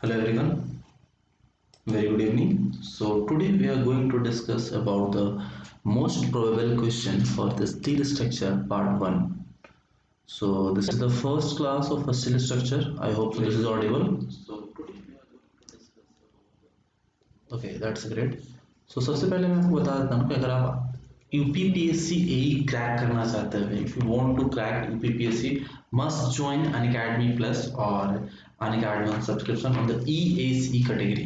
Hello everyone, very good evening. So today we are going to discuss about the most probable question for the steel structure part 1. So this is the first class of a steel structure. I hope this is audible. So today we are going to discuss about Okay, that's great. So सबसे पहले मैं आपको बता देता हूँ कि अगर आप UPPSC AE क्रैक करना चाहते हैं, if you want to crack UPPSC, must join Unacademy Plus और Unacademy subscription on the ESE category.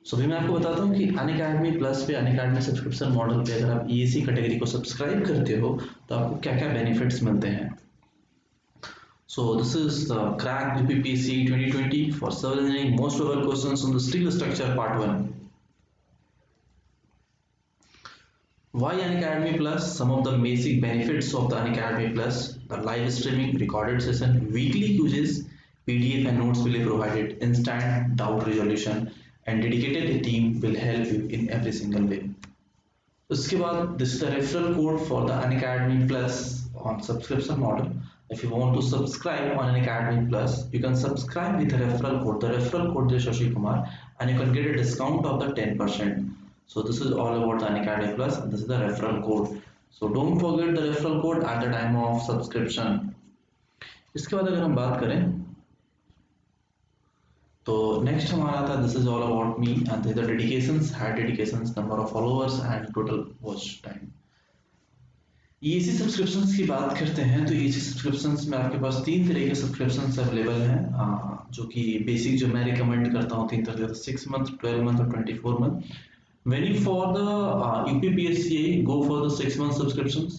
सो अभी मैं आपको बताता हूँ कि अनअकैडमी प्लस पे अनअकैडमी सब्सक्रिप्शन मॉडल पे अगर आप ईएसी कैटेगरी को सब्सक्राइब करते हो तो आपको क्या क्या बेनिफिट्स मिलते हैं. So this is the crack UPPSC 2020 for civil engineering most probable questions on the steel structure part 1. Why Unacademy Plus? Some of the basic benefits of the Unacademy Plus: the live streaming, recorded session, weekly quizzes, PDF and notes will be provided, instant doubt resolution, and dedicated team will help you in every single way. उसके बाद this is the referral code for the Unacademy Plus on subscription model. If you want to subscribe on Unacademy Plus, you can subscribe with the referral code. The referral code is Shashi Kumar, and you can get a discount of the 10%. So this is all about the Unacademy Plus, and this is the referral code. So don't forget the referral code at the time of subscription. इसके बाद अगर हम बात करें तो next हमारा था this is all about me and the dedications, high dedications, number of followers and total watch time. EAC subscriptions की बात करते हैं तो ईएसी सब्सक्रिप्शंस में आपके पास तीन तरह के सब्सक्रिप्शंस अवेलेबल हैं, जो कि बेसिक जो मैं रिकमेंड करता हूँ तीन तरह के 6 मंथ, 12 मंथ और 24 month. When you for the UPPSC go for the 6 month subscriptions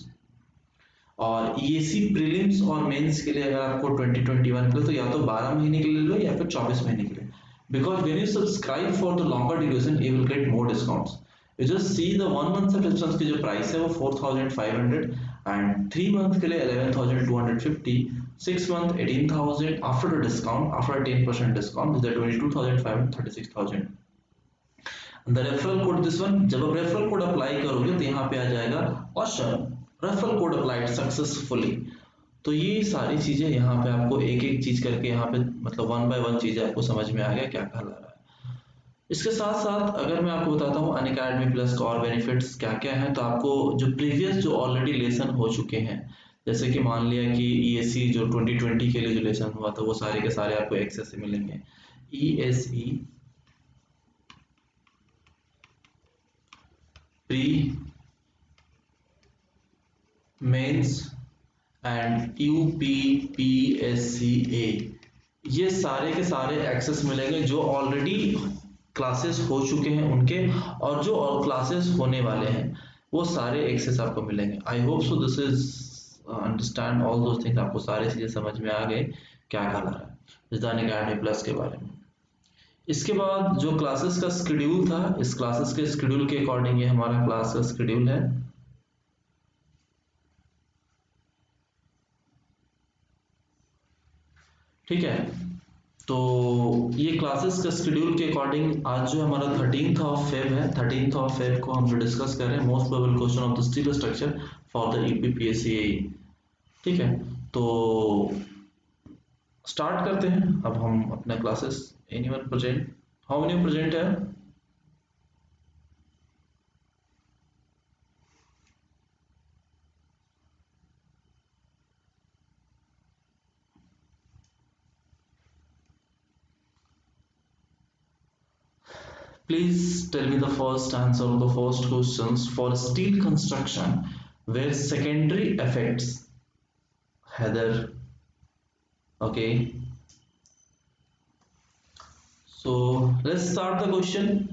और ESE प्रीलिम्स और मेंस के लिए अगर आपको 2021 के लिए तो या तो 12 महीने के लिए लो या फिर 24 महीने के लिए. Because when you subscribe for the longer duration, you will get more discounts. You just see the 1 month subscriptions की जो प्राइस है वो 4,500 and 3 month के लिए 11,250, 6 month 18,000 after the discount, after 10% discount is the 22,500, 36,000. The referral code this one, जब आप referral code apply करोगे तो यहाँ पे आ जाएगा option referral code applied successfully. तो ये सारी चीजें यहाँ पे आपको एक एक चीज करके यहाँ पे मतलब 1 बाय 1 चीजें आपको समझ में आ गया क्या कहला रहा है. इसके साथ साथ अगर मैं आपको बताता हूँ अनअकैडमी प्लस का और बेनिफिट्स क्या क्या है, तो आपको जो प्रीवियस जो ऑलरेडी लेसन हो चुके हैं, जैसे कि मान लिया कि ईएसई जो 2020 के लिए जो लेसन हुआ था वो सारे के सारे आपको एक्सेस से मिलेंगे. ESE pre mains and UPPSCA, ये सारे के सारे एक्सेस मिलेंगे जो ऑलरेडी क्लासेस हो चुके हैं उनके, और जो और क्लासेस होने वाले हैं वो सारे एक्सेस आपको मिलेंगे. I hope so this is understand all those things. आपको सारी चीजें समझ में आ गए क्या कहला रहा है अनअकैडमी प्लस के बारे में. इसके बाद जो क्लासेस का शेड्यूल था, इस क्लासेस के शेड्यूल के अकॉर्डिंग ये हमारा क्लास का शेड्यूल है. ठीक है, तो ये क्लासेस का शेड्यूल के अकॉर्डिंग आज जो हमारा 13th ऑफ फेब है, 13th ऑफ फेब को हम जो डिस्कस कर रहे हैं most probable question of the steel structure for the UPPSC. ठीक है, तो स्टार्ट करते हैं अब हम अपना classes. Anyone present? How many present है? Please tell me the first answer of the first questions for steel construction where secondary effects. Heather. Okay. So let's start the question.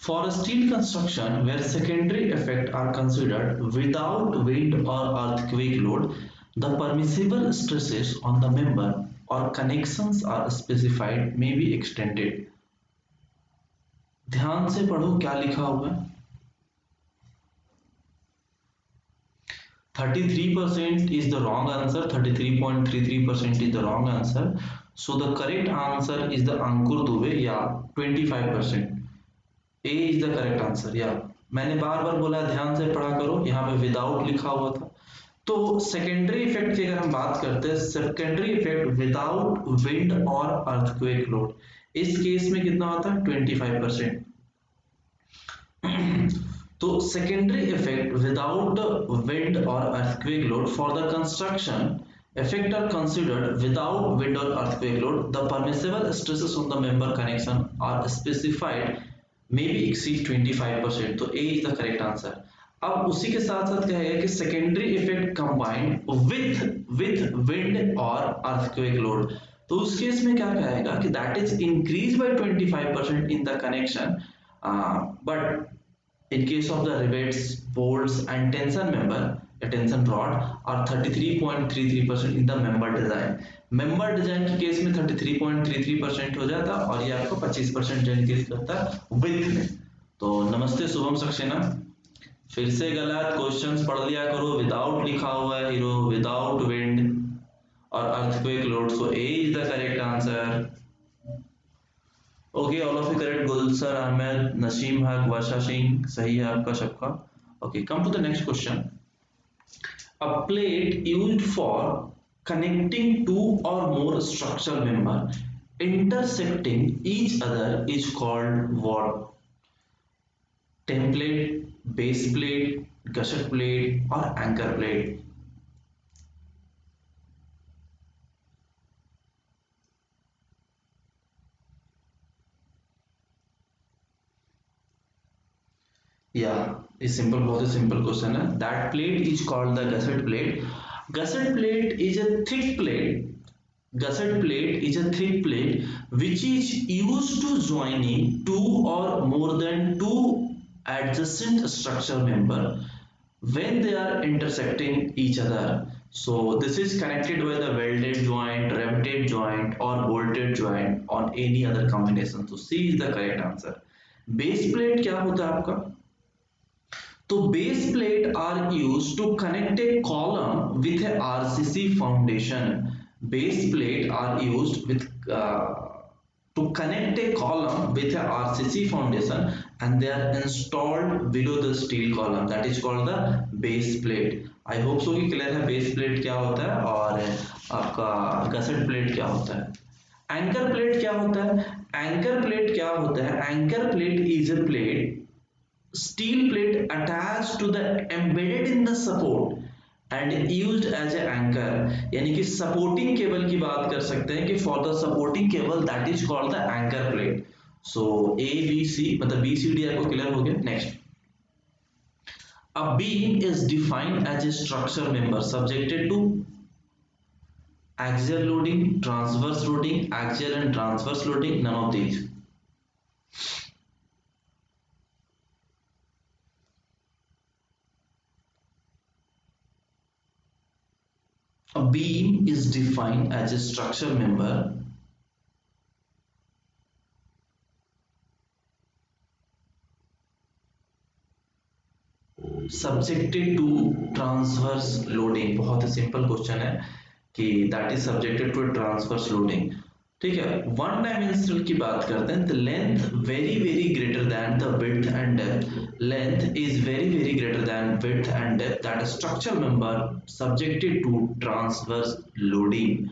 For a steel construction where secondary effects are considered without wind or earthquake load, the permissible stresses on the member or connections are specified may be extended. ध्यान से पढ़ो क्या लिखा हुआ है. 33% is the wrong answer. 33.33% is the wrong answer. So the correct answer is the Ankur Dubey. Yeah, 25%. A is the correct answer. Yeah, मैंने बार बार बोला ध्यान से पढ़ा करो, यहाँ पे विदाउट लिखा हुआ था। तो सेकेंडरी इफेक्ट की अगर हम बात करते हैं, सेकेंडरी इफेक्ट विदाउट विंड और अर्थक्वेक लोड, इस केस में कितना होता है 25%। तो सेकेंडरी इफेक्ट विदाउट विंड और earthquake load for the construction effect are considered without wind or earthquake load. The permissible stresses on the member connection are specified may be exceed 25%. तो A is the correct answer. अब उसी के साथ साथ कहेगा कि secondary effect combined with wind और earthquake load, तो उस केस में क्या कहेगा कि that is increase by 25% in the connection, but in case of the rivets, bolts and tension member, a tension rod are 33.33% in the member design. member design के case में 33.33% हो जाता है और ये आपको 25% इंक्रीज करता है विथ में। तो नमस्ते शुभम सक्सेना, फिर से गलत क्वेश्चंस पढ़ लिया करो। विदाउट लिखा हुआ है हीरो, विदाउट विंड और earthquake load, so A is the correct answer. Okay, all of you correct. Gulzar Ahmad, Naseem Haq, Varsha Singh, सही है आपका सबका। Okay, come to the next question. A plate used for connecting two or more structural member intersecting each other is called what? Template, base plate, gusset plate और anchor plate. या इस simple, बहुत ही simple question है। That plate is called the gusset plate. Gusset plate is a thick plate, gusset plate is a thick plate which is used to joining two or more than two adjacent structural member when they are intersecting each other. So this is connected by the welded joint, riveted joint or bolted joint on any other combination. So C is the correct answer. Base plate क्या होता है आपका? तो base plate are used to connect a column with a RCC foundation. Base plate are used with to connect a column with a RCC foundation and they are installed below the steel column, that is called the base plate. I hope so कि clear है base plate क्या होता है और आपका gusset plate क्या होता है। anchor plate क्या होता है? anchor plate क्या होता है? anchor plate is a plate, steel plate attached to the embedded in the support and used as a anchor, यानी कि सपोर्टिंग केबल की बात कर सकते हैं कि for the supporting cable that is called the anchor plate. So A B C मतलब B C D आपको क्लियर हो गया। Next, a beam is defined as a structure member subjected to axial loading, transverse loading, axial and transverse loading, none of these. A beam is defined as a structural member subjected to transverse loading। बहुत ही simple question है कि that is subjected to transverse loading. ठीक है, one dimensional की बात करते हैं। The length very very greater than the width and depth, length is very very greater than width and depth, that structural member subjected to transverse loading.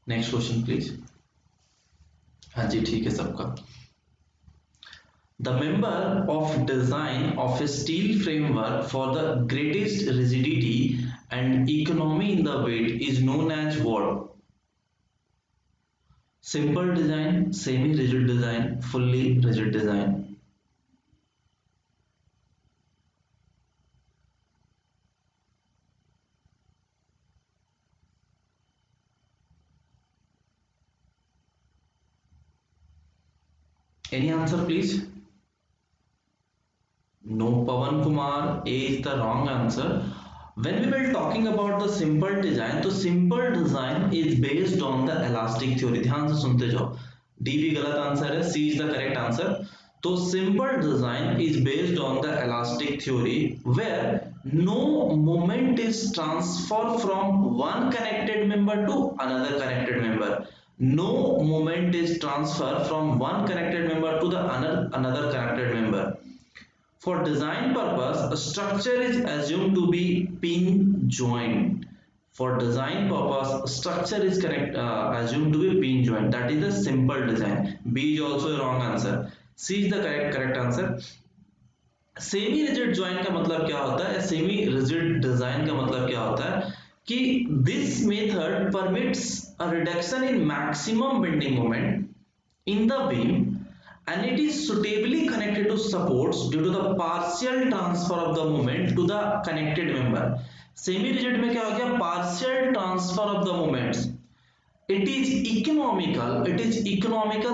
Next question please. हाँ जी ठीक है सबका। The member of design of a steel framework for the greatest rigidity and economy in the weight is known as what? Simple design, semi-rigid design, fully rigid design. Any answer please? No, Pavan Kumar, A is the wrong answer. When we were talking about the simple design, तो simple design is based on the elastic theory। ध्यान से सुनते जाओ, D भी गलत answer है, C is the correct answer। तो simple design is based on the elastic theory where no moment is transfer from one connected member to another connected member. No moment is transfer from one connected member to the another connected member. For design purpose, a structure is assumed to be pin joint. For design purpose, structure is assumed to be pin joint. That is the simple design. B is also a wrong answer. C is the correct answer. Semi rigid joint का मतलब क्या होता है, semi rigid design का मतलब क्या होता है कि this method permits a reduction in maximum bending moment in the beam and it is suitably connected to supports due to the partial transfer of the moment to the connected member. Semi rigid में क्या हो गया, partial transfer of the moments. It is economical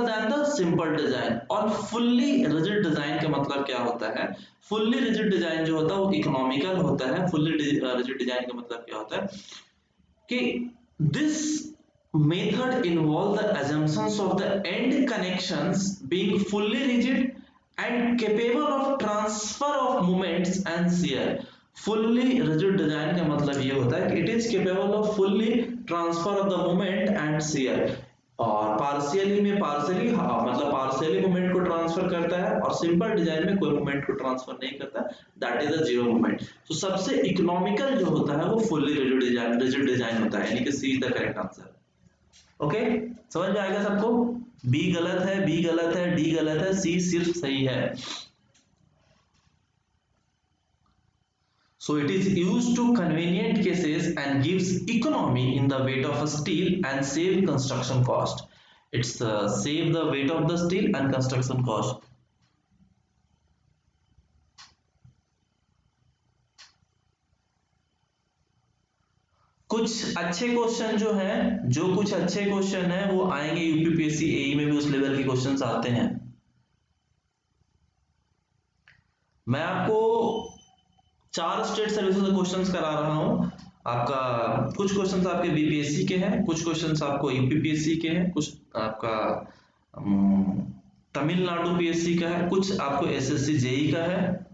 than the simple design. और fully rigid design का मतलब क्या होता है, fully rigid design जो होता है वो economical होता है. fully rigid design का मतलब क्या होता है कि this method involves the assumptions of the end connections being fully rigid and capable of transfer of moments and shear. Fully rigid design का मतलब ये होता है कि it is capable off fully transfer of the moment and share. और partially में partially मतलब partially moment को ट्रांसफर करता है और सिंपल डिजाइन में कोई मोमेंट को ट्रांसफर नहीं करता, that is the zero moment. तो सबसे इकोनॉमिकल जो होता है वो फुल्ली रिजिड डिजाइन होता है, यानी कि C is the correct answer. Okay, समझ में आएगा सबको. बी गलत है, बी गलत है, डी गलत है, सी सिर्फ सही है. So it is used to convenient cases and gives economy in the weight of a steel and save construction cost. It's save the weight of the steel and construction cost. कुछ अच्छे question जो हैं, जो कुछ अच्छे question हैं वो आएंगे यूपीपीएससी एई में भी, उस लेवल के क्वेश्चंस आते हैं. मैं आपको 4 स्टेट सर्विसेज के क्वेश्चंस करा रहा हूं. आपका कुछ क्वेश्चंस आपके बीपीएससी के हैं, कुछ क्वेश्चंस आपको यूपीपीएससी के हैं, कुछ आपका तमिलनाडु पीएससी का है, कुछ आपको एसएससी जेई का है.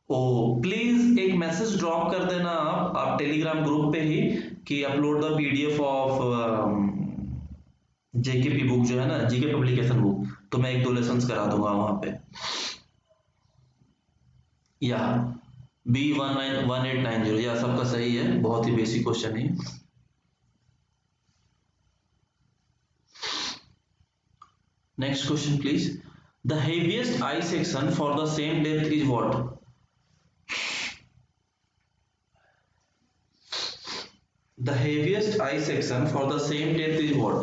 ओ प्लीज एक मैसेज ड्रॉप कर देना आप टेलीग्राम ग्रुप पे ही कि upload the PDF of JKP book जो है ना, जीके पब्लिकेशन बुक, तो मैं 1-2 लेसन्स करा दूंगा वहां पे. या B1890 या सबका सही है, बहुत ही बेसिक क्वेश्चन है. Next question please. The heaviest I section for the same depth is what? The heaviest I section for the same depth is what?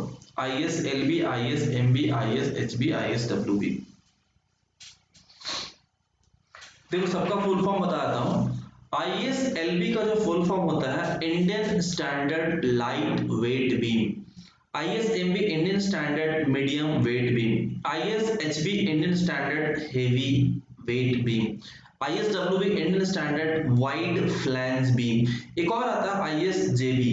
IS, LB, IS, MB, IS, HB, IS, WB. देखो सबका full form बताता हूं. IS LB का जो full form होता है Indian standard light weight beam. IS MB Indian standard medium wait beam. IS HB Indian standard heavy weight beam. ISWB Indian standard wide flange beam. एक और आता है ISJB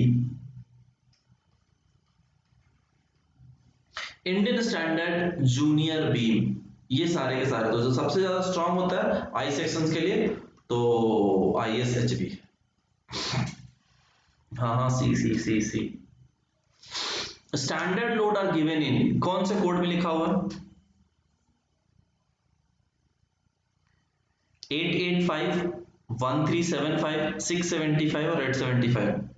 Indian standard junior beam. ये सारे के सारे तो जो सबसे ज्यादा स्ट्रांग होता है आई सेक्शंस के लिए तो ISHB. हाँ, C C C C. Standard load are given in, कौन से कोड में लिखा हुआ है? 885, 1375, 675 और 875.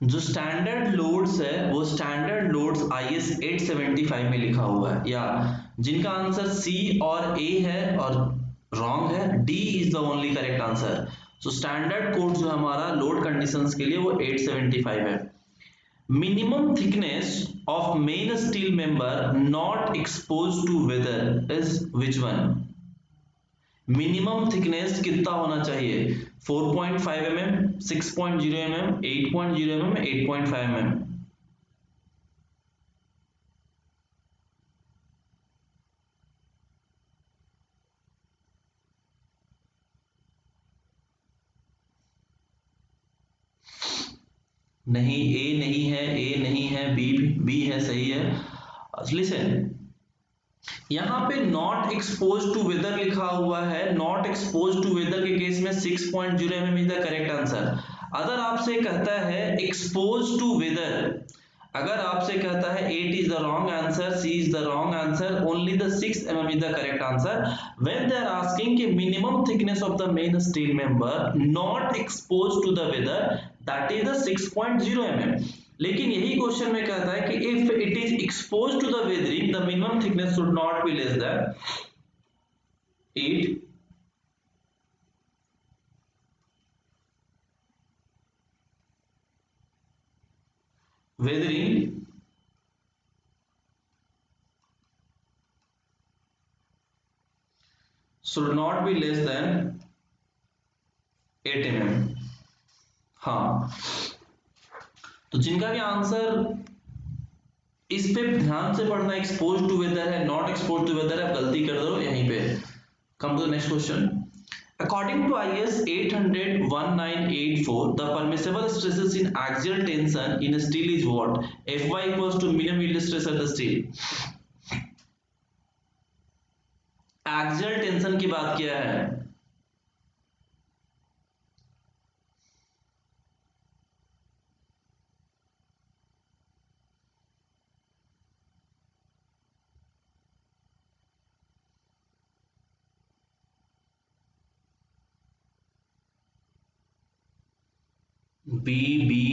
जो स्टैंडर्ड लोड्स है वो स्टैंडर्ड लोड्स IS 875 में लिखा हुआ है, या जिनका आंसर C और A है और रॉन्ग है, D is the only correct answer. So standard code जो हमारा लोड कंडीशंस के लिए वो 875 है. Minimum thickness of main steel member not expose to weather is which one? Minimum thickness कितना होना चाहिए? 4.5 mm, 6.0 mm, 8.0 mm, 8.5 mm. नहीं, ए नहीं है, ए नहीं है, बी बी है, सही है। लिसन, यहाँ पे नॉट एक्सपोज टू वेदर लिखा हुआ है। नॉट एक्सपोज टू वेदर के केस में 6.0 mm is the correct answer. अगर आपसे कहता है एक्सपोज टू वेदर, अगर आपसे कहता है 8 is the wrong answer, C is the wrong answer, only the 6 mm is the correct answer. When they are asking कि minimum thickness of the main steel member not exposed to the weather, that is the 6.0 mm. लेकिन यही question में कहता है कि if it is exposed to the weathering, the minimum thickness should not be less than 8. Weathering should not be less than 8 mm. हाँ, तो जिनका भी आंसर इस पे ध्यान से पढ़ना, एक्सपोज टू वेदर है, नॉट एक्सपोज टू वेदर है, आप गलती कर दो यहीं पे। Come to the next question. According to IS 800-1984, the permissible stresses in axial tension in steel is what? Fy equals to minimum yield stress at the steel. Axial tension की बात किया है। बी बी,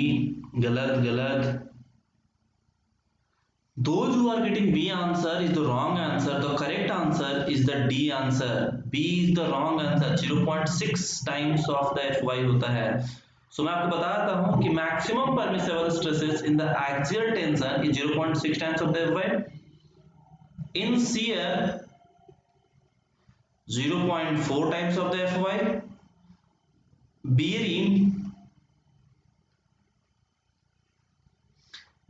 गलत गलत। Those who are getting B answer is the wrong answer. The correct answer is the D answer. B is the wrong answer. 0.6 times of the Fy होता है। So मैं आपको बताता हूँ कि maximum permissible stresses in the axial tension is 0.6 times of the Fy. In shear 0.4 times of the Fy. bearing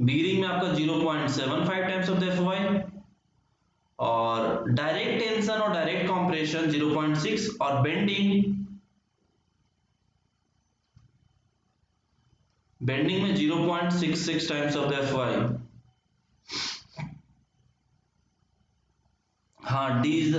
में आपका 0.75 times of the Fy, और डायरेक्ट टेंशन और डायरेक्ट कंप्रेशन 0.6, और बेंडिंग में 0.66 टाइम्स ऑफ द Fy। हाँ, D is the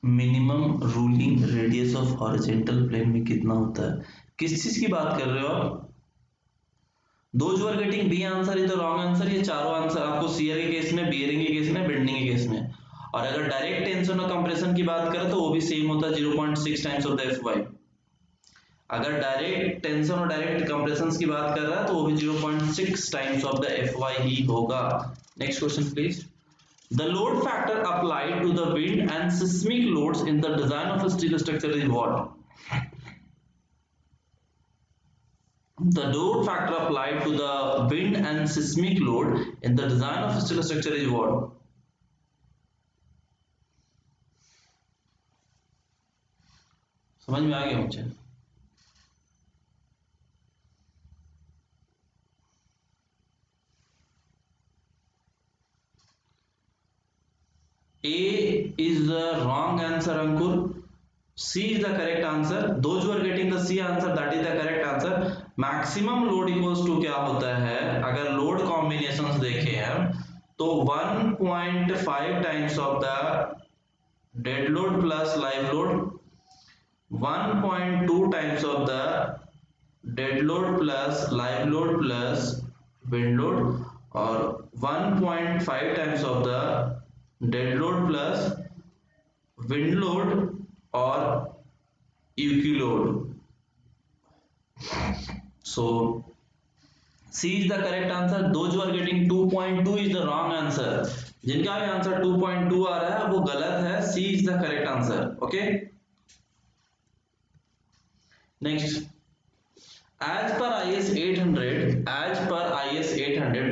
minimum ruling radius of horizontal plane में कितना होता है? किस चीज की बात कर रहे हो आप? Those who are getting B answer is the wrong answer. ये चारों आंसर आपको शियर के केस में, बियरिंग के केस में, बेंडिंग के केस में। और अगर डायरेक्ट टेंशन और कंप्रेशन की बात करें तो वो भी सेम होता है, 0.6 टाइम्स ऑफ द Fy। अगर डायरेक्ट टेंशन और डायरेक्ट कंप्रेशन की बात कर रहा है तो वो भी 0.6 टाइम्स ऑफ द Fy ही होगा। Next question please. The load factor applied to the wind and seismic loads in the design of a steel structure is what? The load factor applied to the wind and seismic load in the design of a steel structure is what? समझ में आ गया मुझे? A is the wrong answer, Ankur. C is the correct answer. Those who are getting the C answer, that is the correct answer. Maximum load equals to क्या होता है? अगर load combinations देखें हम तो 1.5 times of the dead load plus live load, 1.2 times of the dead load plus live load plus wind load, और 1.5 times of the dead load plus wind load और UQ load. So C is the correct answer. Those who are getting 2.2 is the wrong answer. जिनका भी answer 2.2 आ रहा है वो गलत है। C is the correct answer. Okay. Next. As per IS 800,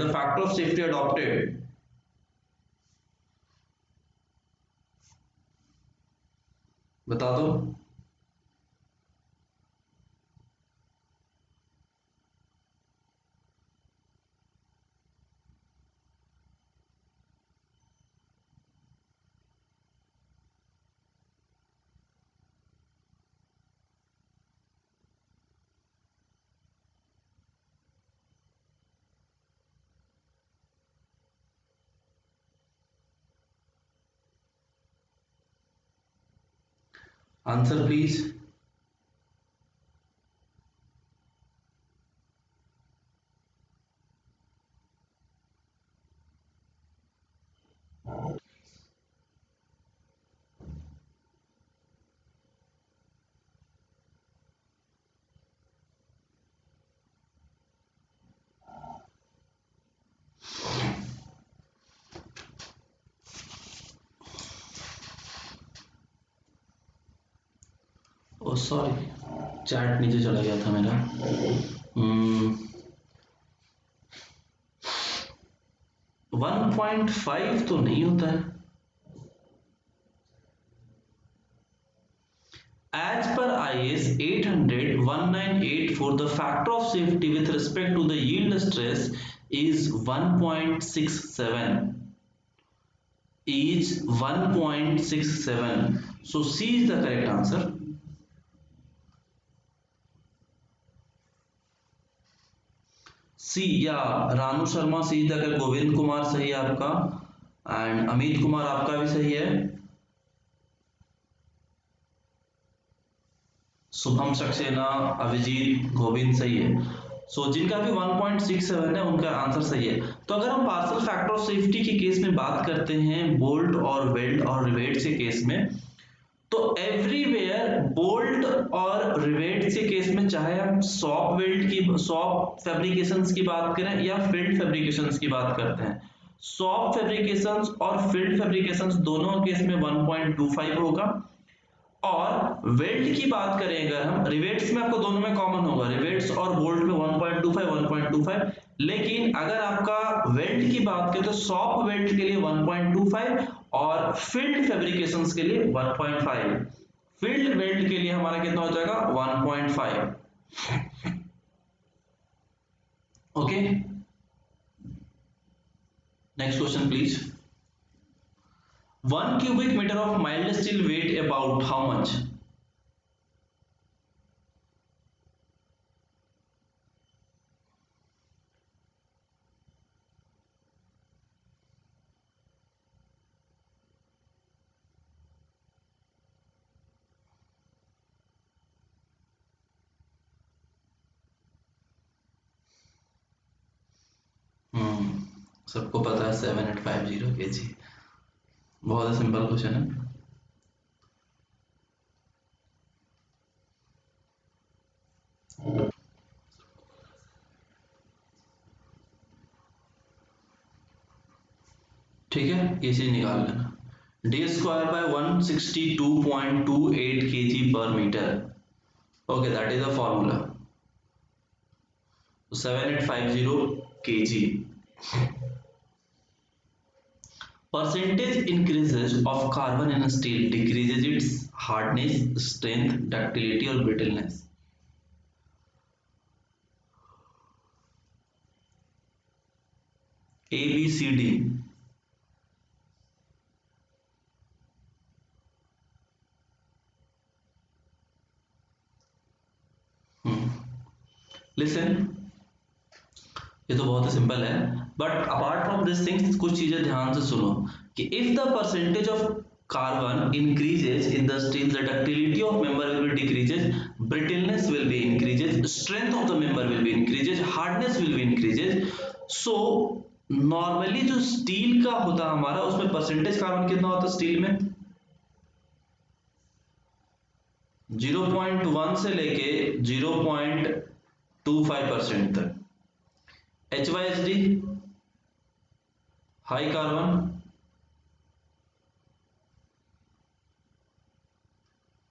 the factor of safety adopted. बता दो। Answer please. Oh sorry, chat नीचे चला गया था मेरा। 1.5 तो नहीं होता है। As per IS 800-1984, the factor of safety with respect to the yield stress is 1.67. Is 1.67. So C is the correct answer. सी या Ranu Sharma see the correct, Govind Kumar सही है आपका, एंड अमित कुमार आपका भी सही है, शुभम सक्सेना, अभिजीत, गोविंद सही है। जिनका भी 1.67 है उनका आंसर सही है। तो अगर हम पार्शियल फैक्टर ऑफ सेफ्टी के केस में बात करते हैं बोल्ट और वेल्ड और रिवेट्स के केस में, तो एवरीवेयर बोल्ट और रिवेट्स के केस में चाहे हम सॉफ्ट फैब्रिकेशंस की बात करें या फील्ड फैब्रिकेशंस की बात करते हैं, सॉफ्ट फैब्रिकेशंस और फील्ड फैब्रिकेशंस दोनों केस में 1.25 होगा। और वेल्ड की बात करें अगर हम, रिवेट्स में आपको दोनों में कॉमन होगा, रिवेट्स और बोल्ट में 1.25 लेकिन अगर आपका वेल्ड की बात करें तो सॉफ्ट वेल्ड के लिए 1.25 और फील्ड फैब्रिकेशंस के लिए 1.5। फील्ड वेल्ड के लिए हमारा कितना हो जाएगा 1.5। Okay, next question please. 1 cubic meter of mild steel weight about how much? सबको पता है 7850 kg। बहुत सिंपल क्वेश्चन है। ठीक है, ये चीज निकाल लेना। D square by 162.28 kg per metre. Okay, that is the formula. 7850 kg। Percentage increases of carbon in steel decreases its hardness, strength, ductility or brittleness. A, B, C, D. Listen, ये तो बहुत ही सिंपल है, but apart from this things कुछ चीजें ध्यान से सुनो कि if the percentage of carbon increases in the steel, the ductility of member will be decreases, brittleness will be increases, strength of the member will be increases, hardness will be increases. So normally जो steel का होता है हमारा, उसमें percentage carbon कितना होता है steel में 0.1 से लेके 0.25% तक। HYSD high carbon,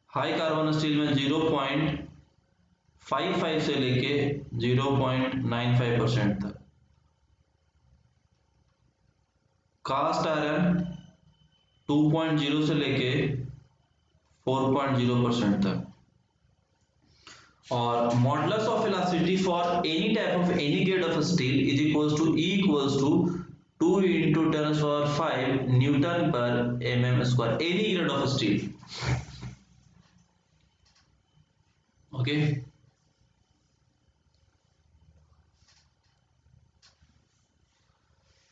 high carbon steel में 0.55 से लेके 0.95% तक। कास्ट आयरन 2.0 से लेके 4.0% तक। और modulus of elasticity for any type of any grade of steel is equals to E equals to 2 into 10⁵ newton per mm square, any grade of steel. Okay,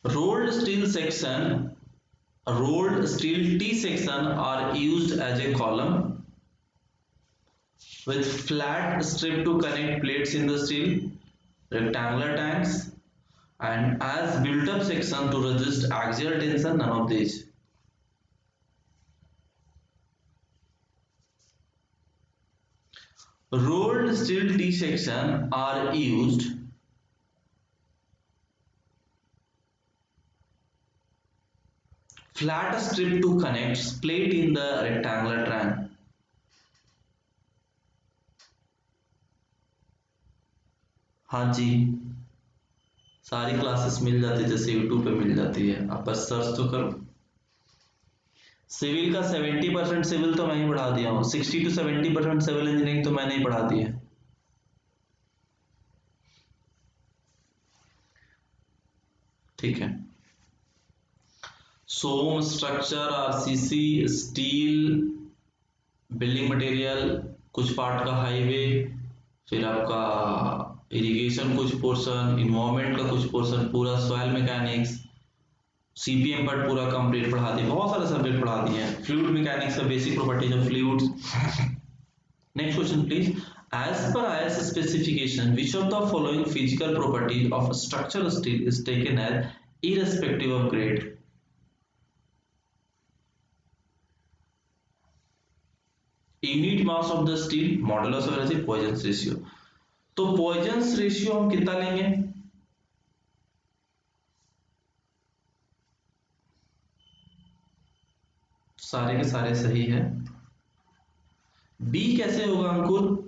rolled steel section, rolled steel T section are used as a column, with flat strip to connect plates in the steel, rectangular tanks, and as built up section to resist axial tension, none of these. Rolled steel T section are used flat strip to connect plate in the rectangular tank. हाँ जी, सारी classes मिल जाती है जैसे YouTube पे मिल जाती है, आप बस सर्च तो करो। सिविल का 70% सिविल तो मैं ही पढ़ा दिया हूँ, 60 to 70% सिविल इंजीनियरिंग तो मैंने ही पढ़ा दी है। ठीक है, सोम, structure, RCC, steel, building material, कुछ पार्ट का हाईवे, फिर आपका इरिगेशन कुछ पोर्शन, इन्वायरमेंट का कुछ पोर्शन, पूरा सॉइल मैकेनिक्स, सीपीएम पार्ट पूरा कंप्लीट पढ़ा दिए, बहुत सारे सब्जेक्ट पढ़ा दिए हैं। फ्लूइड मैकेनिक्स का basic properties of fluids. Next question please. As per IS specification, which of the following physical properties of structural steel is taken as irrespective of grade? Unit mass of the steel, modulus of energy, Poisson's ratio. तो Poisson's ratio हम कितना लेंगे? सारे के सारे सही है। B कैसे होगा Ankur?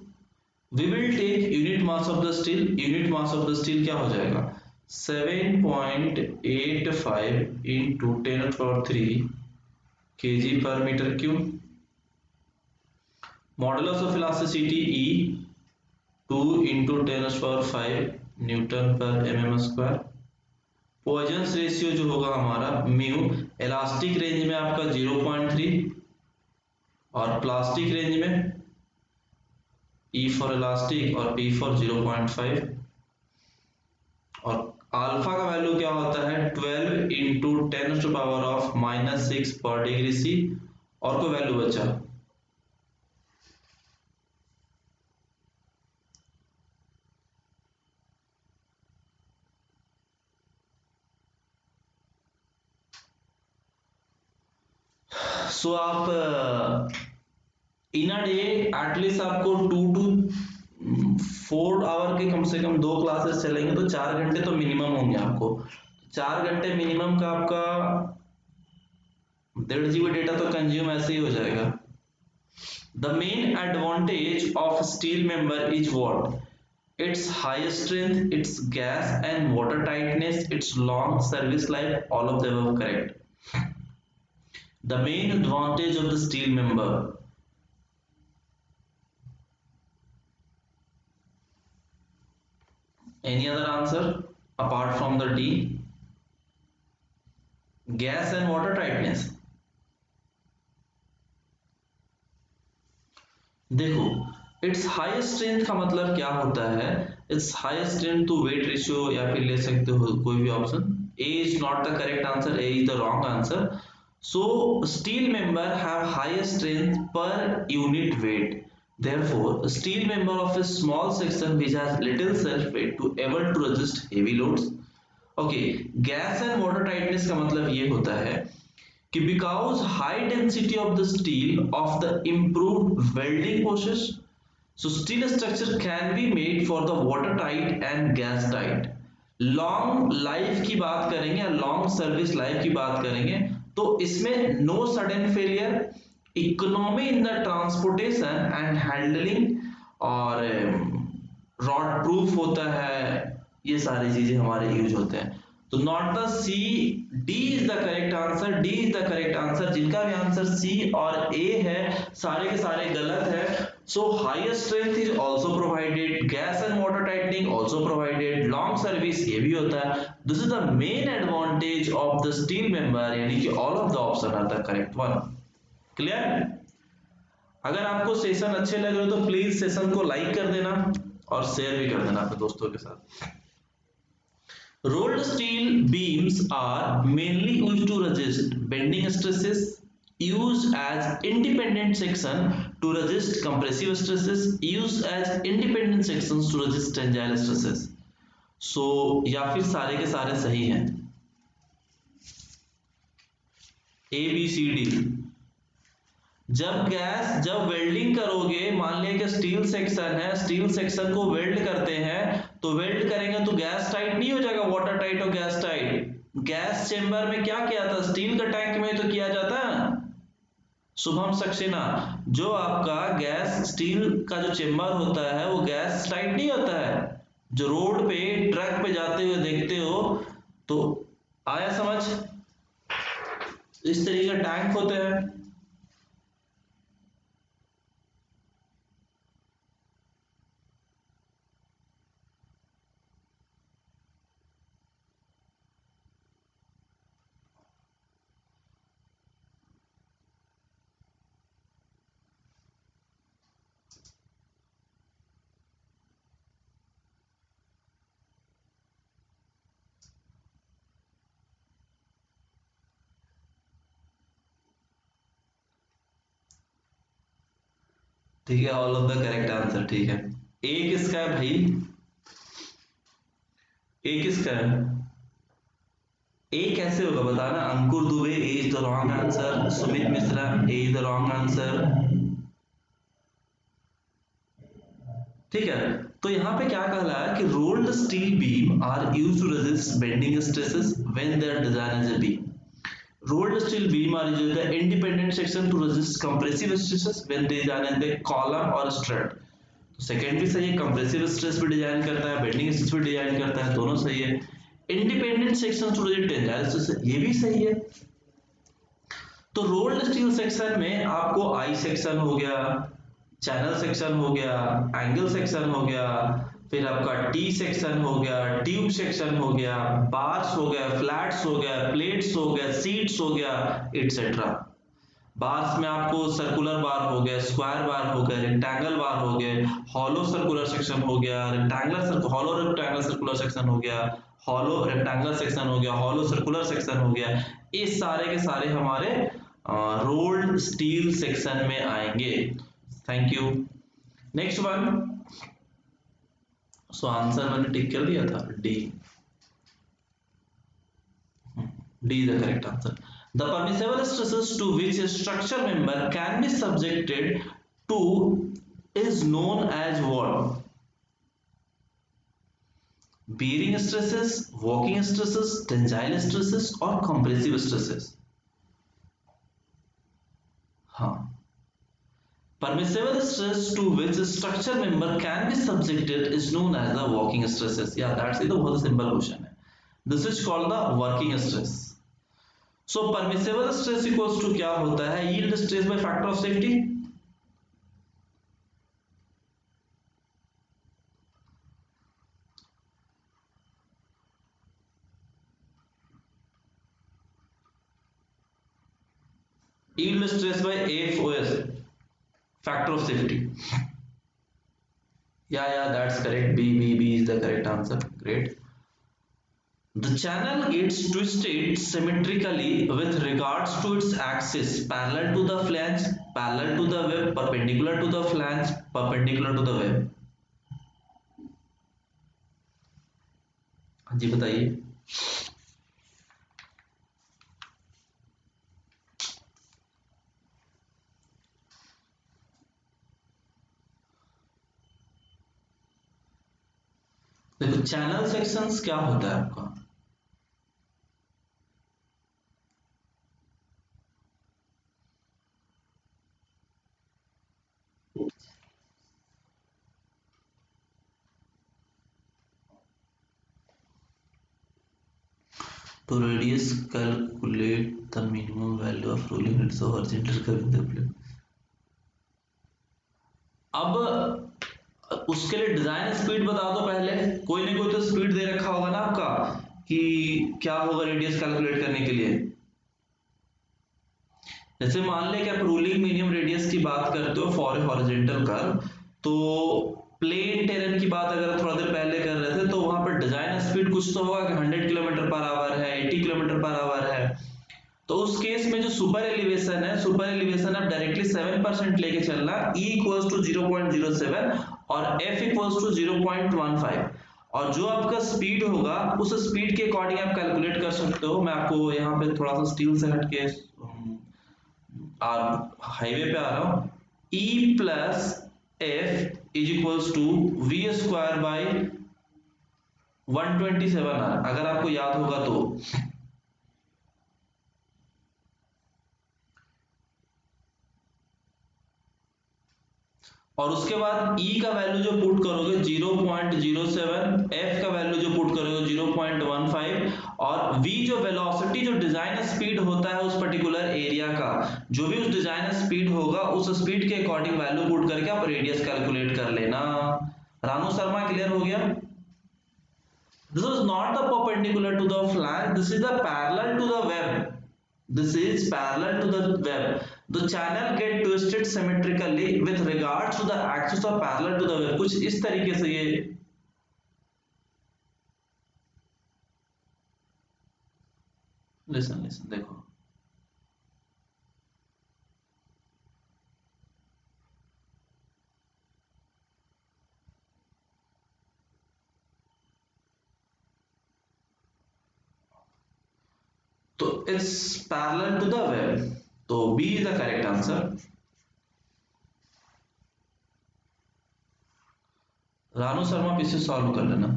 We will take unit mass of the steel. Unit mass of the steel क्या हो जाएगा? 7.85 into 10⁻³ kg per meter cube। Modulus of elasticity E 2 into 10⁵ newton per mm square. Poisson's ratio जो होगा हमारा म्यू, इलास्टिक रेंज में आपका 0.3 और plastic range में E फॉर इलास्टिक और P फॉर 0.5। और अल्फा का वैल्यू क्या होता है? 12 इंटू 10⁻⁻⁻6 पर डिग्री C। और कोई वैल्यू बचा? सो आप इन अ डे एटलीस्ट आपको 2 to 4 आवर के कम से कम 2 क्लासेस चलेंगे तो 4 घंटे तो मिनिमम होंगे आपको। 4 घंटे मिनिमम का आपका 1.5 GB डेटा तो कंज्यूम ऐसे ही हो जाएगा। The main advantage of steel member is what? Its high strength, its gas and water tightness, its long service life, all of them are correct. The main advantage of the steel member. Any other answer apart from the D? Gas and water tightness. देखो, it's high strength का मतलब क्या होता है? It's high strength to weight ratio, या फिर ले सकते हो कोई भी option. A is not the correct answer, A is the wrong answer. So steel member have high strength per unit weight, therefore steel member of a small section which has little self weight to able to resist heavy loads. Okay, gas and water tightness का मतलब ये होता है कि because high density of the steel of the improved welding process, so steel structure can be made for the watertight and gas tight. Long life की बात करेंगे, long service life की बात करेंगे, तो इसमें no sudden failure, economy in the transportation and handling, और rod proof होता है। ये सारी चीजें हमारे यूज होते हैं। तो not the C, D is the correct answer. D is the correct answer. जिनका भी आंसर सी और ए है सारे के सारे गलत है। So high strength is also provided, gas and water tightening also provided, long service ये भी होता है। This is the main advantage of the steel member, यानी कि all of the option are the correct one. Clear? अगर आपको session अच्छे लग रहे हो तो प्लीज सेशन को लाइक कर देना और शेयर भी कर देना अपने दोस्तों के साथ। Rolled steel beams are mainly used to resist bending stresses, used as independent section to resist compressive stresses, used as independent sections to resist tensile stresses. So या फिर सारे के सारे सही हैं, ए बी सी डी। जब वेल्डिंग करोगे, मान लिया कि स्टील सेक्शन है, स्टील सेक्शन को वेल्ड करते हैं, तो वेल्ड करेंगे तो गैस टाइट नहीं हो जाएगा, वाटर टाइट और गैस टाइट। गैस चेंबर में क्या किया था, स्टील का टैंक में तो किया जाता है। शुभम सक्सेना, जो आपका गैस स्टील का जो चेंबर होता है वो गैस टाइट नहीं होता है, जो रोड पे ट्रक पे जाते हुए देखते हो, तो आया समझ, इस तरीके का टैंक होते हैं। ठीक है, all of the correct answer. ठीक है, ए किसका है भाई, ए किसका है, ए कैसे होगा बताना। Ankur Dubey, A is the wrong answer. Sumit Mishra, A is the wrong answer. ठीक है, तो यहाँ पे क्या कह रहा है कि rolled steel beam are used to resist bending stresses when their design is a beam. Rolled steel beam are used as the independent section to resist compressive stresses when they design in the column or strut. तो second भी सही है, compressive stress भी design करता है, bending stress भी design करता है, दोनों सही है। Independent section two resist tensile stress, ये भी सही है। तो रोल्ड स्टील सेक्शन में आपको आई सेक्शन हो गया, चैनल सेक्शन हो गया, एंगल सेक्शन हो गया, फिर आपका टी सेक्शन हो गया, ट्यूब सेक्शन हो गया, बार्स हो गया, फ्लैट्स हो गया, प्लेट्स हो गया, सीट्स हो गया, एटसेट्रा। बार्स में आपको सर्कुलर बार हो गया, स्क्वायर बार हो गया, रेक्टेंगल बार हो गए, हॉलो सर्कुलर सेक्शन हो गया, हॉलो रेक्टेंगल सर्कुलर सेक्शन हो गया, हॉलो रेक्टेंगल सेक्शन हो गया, हॉलो सर्कुलर सेक्शन हो गया। ये सारे के सारे हमारे रोल्ड स्टील सेक्शन में आएंगे। Thank you. Next one, so answer मैंने टिक कर दिया था, D. D is the correct answer. The permissible stresses to which a structure member can be subjected to is known as what? Bearing stresses, walking stresses, tensile stresses और compressive stresses। हाँ, permissible stress to which a structure member can be subjected is known as the walking stresses। Yeah, that's it, बहुत simple question है। This is called the working stress। So permissible stress equals to क्या होता है, yield stress by factor of safety। yield stress by FOS, factor of safety। Yeah, that's correct, B is the correct answer। Great। The channel gets twisted symmetrically with regards to its axis, parallel to the flange, parallel to the web, perpendicular to the flange, perpendicular to the web। हाँ जी बताइए। देखो, channel sections क्या होता है आपका, to radius calculate the minimum value of rolling rates of horizontal curving the plane। अब उसके लिए डिजाइन स्पीड बता दो पहले, कोई ना कोई तो स्पीड दे रखा होगा ना आपका कि क्या होगा रेडियस कैलकुलेट करने के लिए। जैसे मान ले कि आप रूलिंग मीडियम रेडियस की बात करते हो फॉर ए हॉरिजॉन्टल कर्व, तो प्लेन टेरेन की बात अगर थोड़ा देर पहले कर रहे थे तो वहां पर डिजाइन स्पीड कुछ तो होगा कि 100 किलोमीटर पर आवर है, 80 किलोमीटर पर आवर है। तो उस केस में जो सुपर एलिवेशन है, सुपर एलिवेशन आप डायरेक्टली 7% लेके चलना, E इक्वल्स टू 0.07 और F इक्वल्स टू 0.15, और जो आपका स्पीड होगा उस स्पीड के अकॉर्डिंग आप कैलकुलेट कर सकते हो। मैं आपको यहाँ पे थोड़ा सा स्टील से हटके हाईवे पे आ रहा हूँ। E plus F is equals to V square by 127R, अगर आपको याद होगा तो। और उसके बाद E का वैल्यू जो पुट करोगे 0.07, F का वैल्यू जो पुट करोगे 0.15, और V जो वेलोसिटी, जो डिजाइन स्पीड होता है उस पर्टिकुलर एरिया का, जो भी उस डिजाइन स्पीड होगा उस स्पीड के अकॉर्डिंग वैल्यू पुट करके आप रेडियस कैलकुलेट कर लेना। रानू शर्मा, क्लियर हो गया? This is not the perpendicular to the flange, this is the parallel to the web. This is parallel to the web. The channel get twisted symmetrically with regards to the axis of parallel to the web. कुछ इस तरीके से ये listen देखो, तो it's parallel to the web, तो B is the correct answer. Ranu Sharma पीछे solve कर लेना।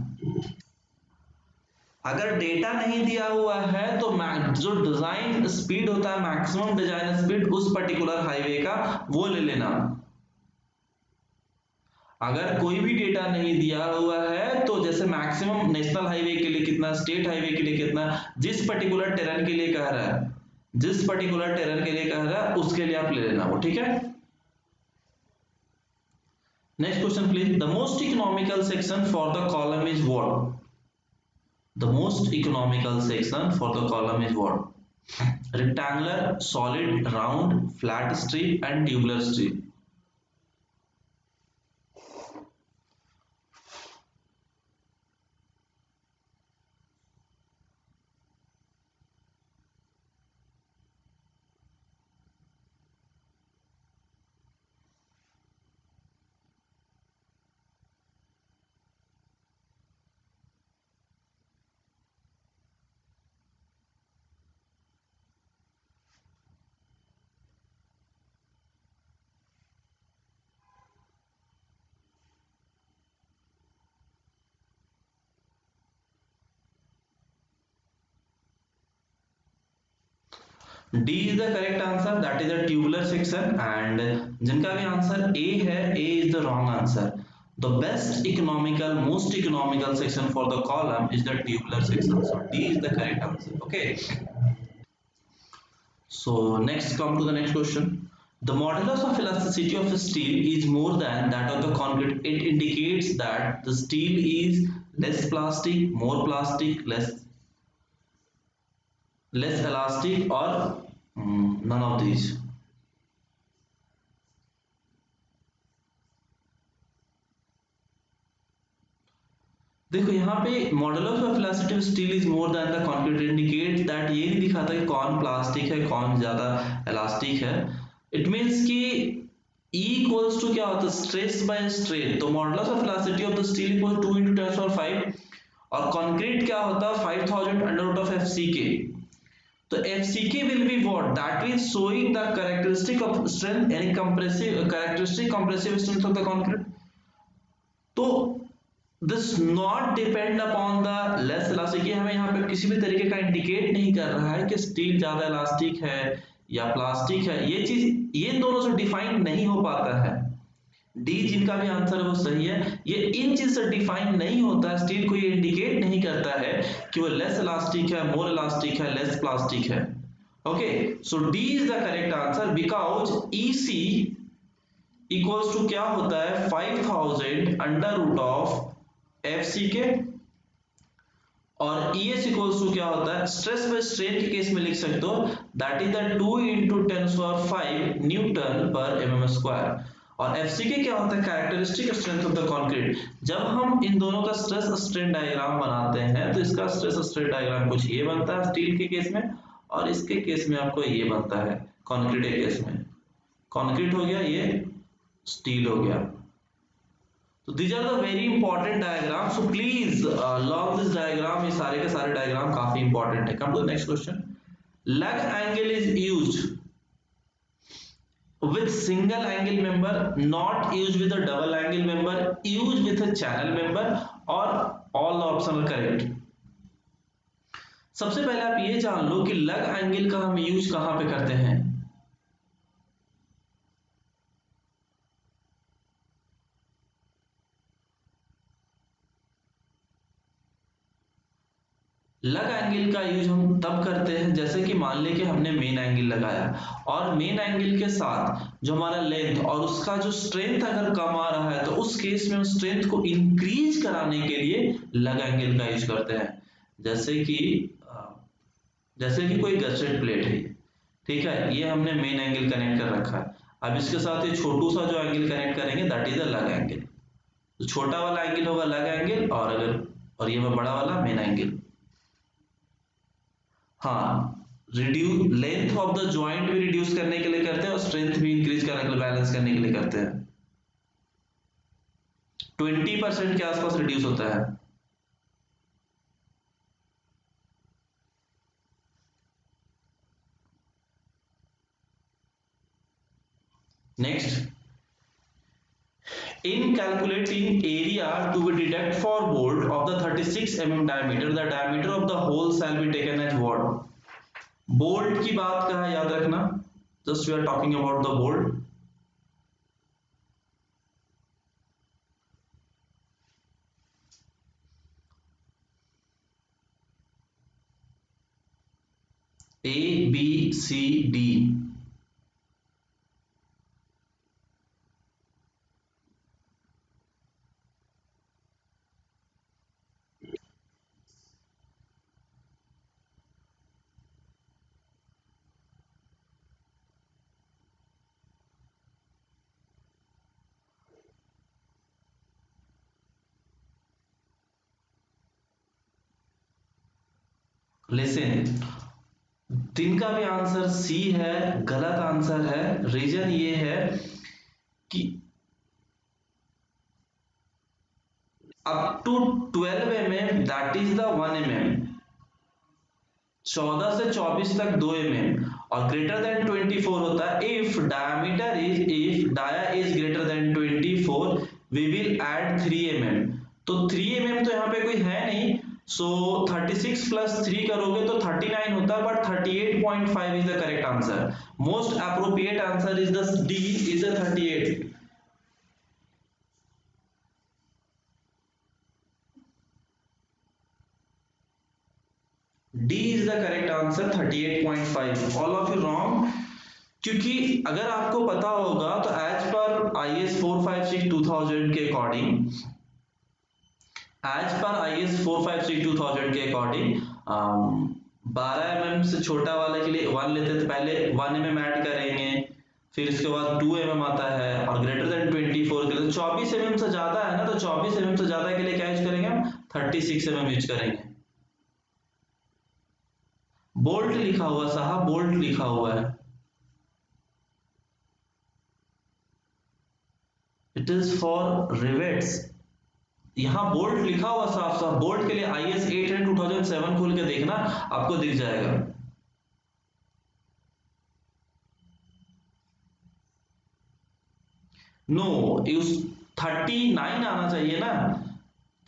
अगर डेटा नहीं दिया हुआ है तो जो डिजाइन स्पीड होता है, मैक्सिमम डिजाइन स्पीड उस पर्टिकुलर हाईवे का, वो ले लेना। अगर कोई भी डेटा नहीं दिया हुआ है तो जैसे मैक्सिमम नेशनल हाईवे के लिए कितना, स्टेट हाईवे के लिए कितना, जिस पर्टिकुलर टेरन के लिए कह रहा है, जिस पर्टिकुलर टेरन के लिए कह रहा है उसके लिए आप ले लेना वो, ठीक है। Next question please. The most economical section for the column is what? The most economical section for the column is what? Rectangular, solid, round, flat strip and tubular strip. D is the correct answer, that is a tubular section, and जिनका भी answer A है, A is the wrong answer. The best economical, most economical section for the column is the tubular section, so D is the correct answer. Okay, so next, come to the next question. The modulus of elasticity of steel is more than that of the concrete. It indicates that the steel is less plastic, more plastic, less elastic, or none of these. देखो यहाँ पे modulus of elasticity steel is more than the concrete indicate that, ये नहीं दिखाता कि कौन plastic है कौन ज्यादा इलास्टिक है। इट मींस कि E इक्वल्स टू क्या होता है, स्ट्रेस बाय स्ट्रेन, तो modulus of elasticity of the steel equals 2 × 10⁵, और कंक्रीट क्या होता है 5000 अंडर रूट ऑफ FCK, तो FCK will be what, that is showing the characteristic of strength, यानी compressive characteristic compressive strength of the concrete। तो this not depend upon the less elastic, ये हमें यहाँ पे किसी भी तरीके का इंडिकेट नहीं कर रहा है कि स्टील ज्यादा इलास्टिक है या प्लास्टिक है, ये चीज ये दोनों से डिफाइन नहीं हो पाता है। डी जिनका भी आंसर है वो सही है, ये इन चीज से डिफाइन नहीं होता है, स्टील को ये इंडिकेट नहीं करता है कि वो लेस इलास्टिक है, मोर इलास्टिक है, लेस प्लास्टिक है। Okay, so D is the correct answer, because EC equals to क्या होता है 5000 अंडर रूट ऑफ FCK, और ES इक्वल्स टू क्या होता है, स्ट्रेस बाय स्ट्रेन के केस में लिख सकते हो दैट इज द 2 × 10⁵ न्यूटन पर mm², और FCK क्या होता है, characteristic strength of the concrete. जब हम इन दोनों का स्ट्रेस स्ट्रेन डायग्राम बनाते हैं तो इसका स्ट्रेस स्ट्रेन डायग्राम कुछ ये बनता है स्टील के केस में, और इसके केस में आपको ये बनता है कंक्रीट के केस में, कंक्रीट हो गया, ये स्टील हो गया। तो these are the very important diagrams, so please learn this diagram। ये सारे के सारे डायग्राम काफी इंपॉर्टेंट है। come to the next question। leg angle is used with single angle member, not used with a double angle member, used with a channel member, or all the option are correct। सबसे पहले आप ये जान लो कि लग angle का हम use कहां पे करते हैं। लग एंगल का यूज हम तब करते हैं जैसे कि मान ले कि हमने मेन एंगल लगाया और मेन एंगल के साथ जो हमारा लेंथ और उसका जो स्ट्रेंथ अगर कम आ रहा है तो उस केस में उस स्ट्रेंथ को इंक्रीज कराने के लिए लग एंगल का यूज करते हैं। जैसे कि कोई गसेट प्लेट है, ठीक है, ये हमने मेन एंगल कनेक्ट कर रखा है। अब इसके साथ ये छोटू सा जो एंगल कनेक्ट करेंगे दैट इज द लग एंगल। तो छोटा वाला एंगल होगा लग एंगल और ये बड़ा वाला मेन एंगल। हाँ, reduce length of the joint भी रिड्यूस करने के लिए करते हैं और स्ट्रेंथ भी इंक्रीज करने के लिए, बैलेंस करने के लिए करते हैं। 20% के आसपास रिड्यूस होता है। Next, in calculating area to be deducted for bolt of the 36 mm diameter, the diameter of the hole shall be taken as what? Bolt की बात कहा, याद रखना, just we are talking about the bolt. A B C D, listen, जिनका भी answer C है गलत answer है। रीजन ये है कि up to 12 mm that is the 1 mm, 14 से 24 तक 2 mm और ग्रेटर देन 24 होता है if dia is greater than 24 we will add 3 mm। तो 3 mm तो यहाँ पे कोई है नहीं, सो 36 प्लस 3 करोगे तो 39 होता है, but 38.5 is the correct answer. Most appropriate answer is the D, is the 38। D is the correct answer 38.5। All of you wrong, क्योंकि अगर आपको पता होगा तो एज पर आईएस 456 2000 के अकॉर्डिंग, एज पर आईएस 456 2000 के अकॉर्डिंग 12 mm से छोटा वाले के लिए 1 लेते थे, पहले 1 mm ऐड करेंगे, फिर इसके बाद 2 mm आता है और ग्रेटर देन 24 के लिए 24 mm से ज्यादा है ना, तो 24 mm से ज्यादा के लिए क्या यूज करेंगे हम, 36 mm यूज करेंगे। बोल्ट लिखा हुआ साहब, बोल्ट लिखा हुआ है, इट इज फॉर रिवेट्स। यहाँ बोल्ट लिखा हुआ साफ साफ, बोल्ट के लिए आईएस 800 2007 खोल के देखना, आपको दिख जाएगा। नो, यूज 39 आना चाहिए ना,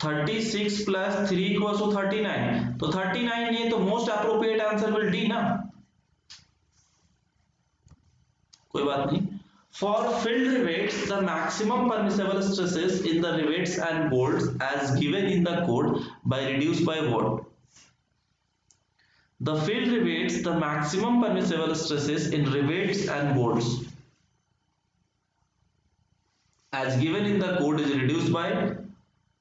36 प्लस 3 इक्वल्स टू 39, तो 39 नहीं है तो most appropriate answer will D ना, कोई बात नहीं। For filled rivets, the maximum permissible stresses in the rivets and bolts as given in the code by reduced by what? The filled rivets, the maximum permissible stresses in rivets and bolts as given in the code is reduced by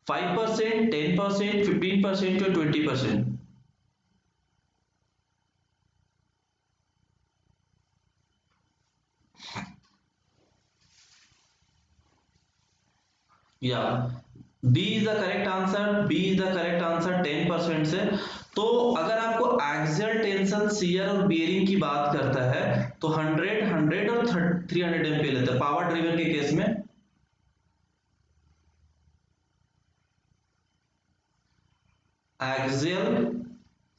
5%, 10%, 15% or 20%. Yeah, B is the correct answer, B is the correct answer 10% से। तो अगर आपको axial tension, shear और bearing की बात करता है तो 100, 100 और 300 एमपीए लेते हैं पावर ड्रिवन के केस में। एक्सियल,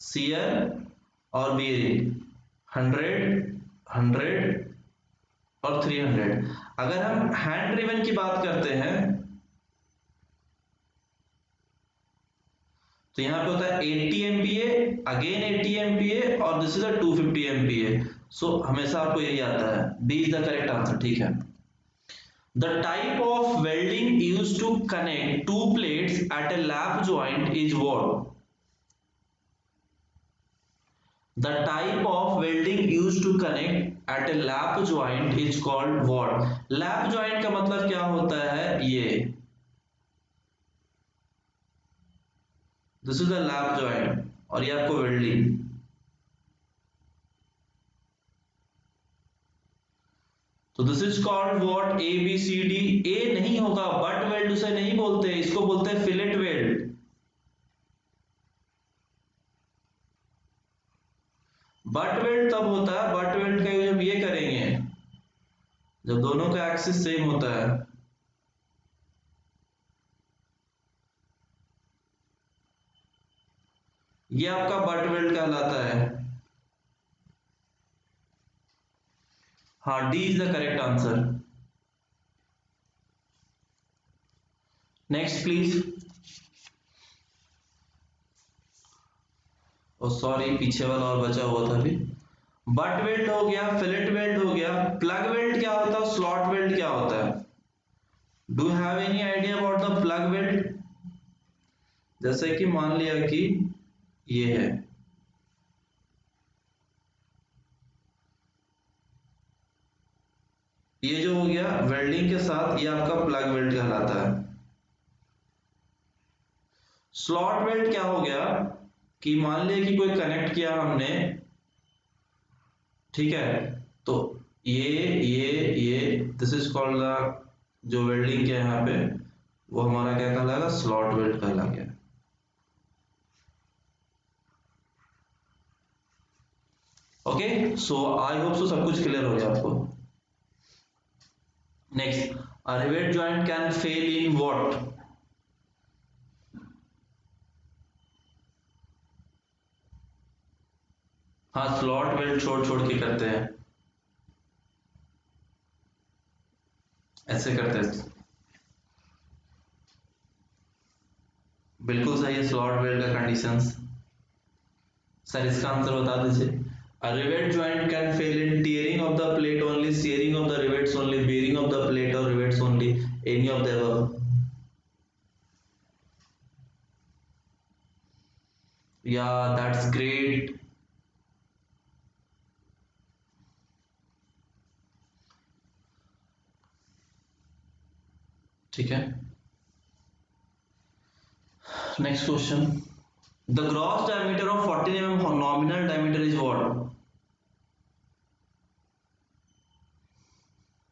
शियर और बेयरिंग 100, 100 और 300। अगर हम हैंड ड्रिवन की बात करते हैं तो यहां पे होता है 80 एमपीए, अगेन 80 एमपीए और this is a 250 MPa. So हमेशा आपको यही आता है, B is the correct answer. ठीक है। The type of welding used to connect two plates at a lap joint is what? The type of welding used to connect at a lap joint is called what? Lap joint का मतलब क्या होता है? ये this is the lap joint और ये आपको welding. तो this is called what? A B C D. A नहीं होगा, बट वेल्ड उसे नहीं बोलते, इसको बोलते हैं फिलेट वेल्ड। बट वेल्ड तब होता है, बट वेल्ड का जब ये करेंगे, जब दोनों का एक्सिस सेम होता है। ये आपका बट वेल्ड कहलाता है। हाँ, D is the correct answer. Next please. Oh sorry, पीछे वाला और बचा हुआ था अभी। बट वेल्ड हो गया, फिलेट वेल्ड हो गया, प्लग वेल्ड क्या होता है, स्लॉट वेल्ड क्या होता है? Do have any idea about the plug weld? जैसे कि मान लिया कि ये है, ये जो हो गया वेल्डिंग के साथ, ये आपका प्लग वेल्ड कहलाता है। स्लॉट वेल्ड क्या हो गया कि मान लिया कि कोई कनेक्ट किया हमने, ठीक है, तो ये दिस इज कॉल्ड द, जो वेल्डिंग किया यहाँ पे वो हमारा क्या कहलाएगा? स्लॉट वेल्ड कहला गया। Okay, so I hope so सब कुछ क्लियर हो गया आपको। Next, a rivet joint can fail in what? हाँ, स्लॉट वेल्ड छोड़ छोड़ के करते हैं, ऐसे करते हैं। बिल्कुल सही है, स्लॉट वेल्ड का कंडीशंस। सर इसका आंसर बता दीजिए। A rivet joint can fail in tearing of the plate only, shearing of the rivets only, bearing of the plate or rivets only, any of the above. Yeah, that's great. ठीक है। Next question. The gross diameter of 14 mm nominal diameter is what?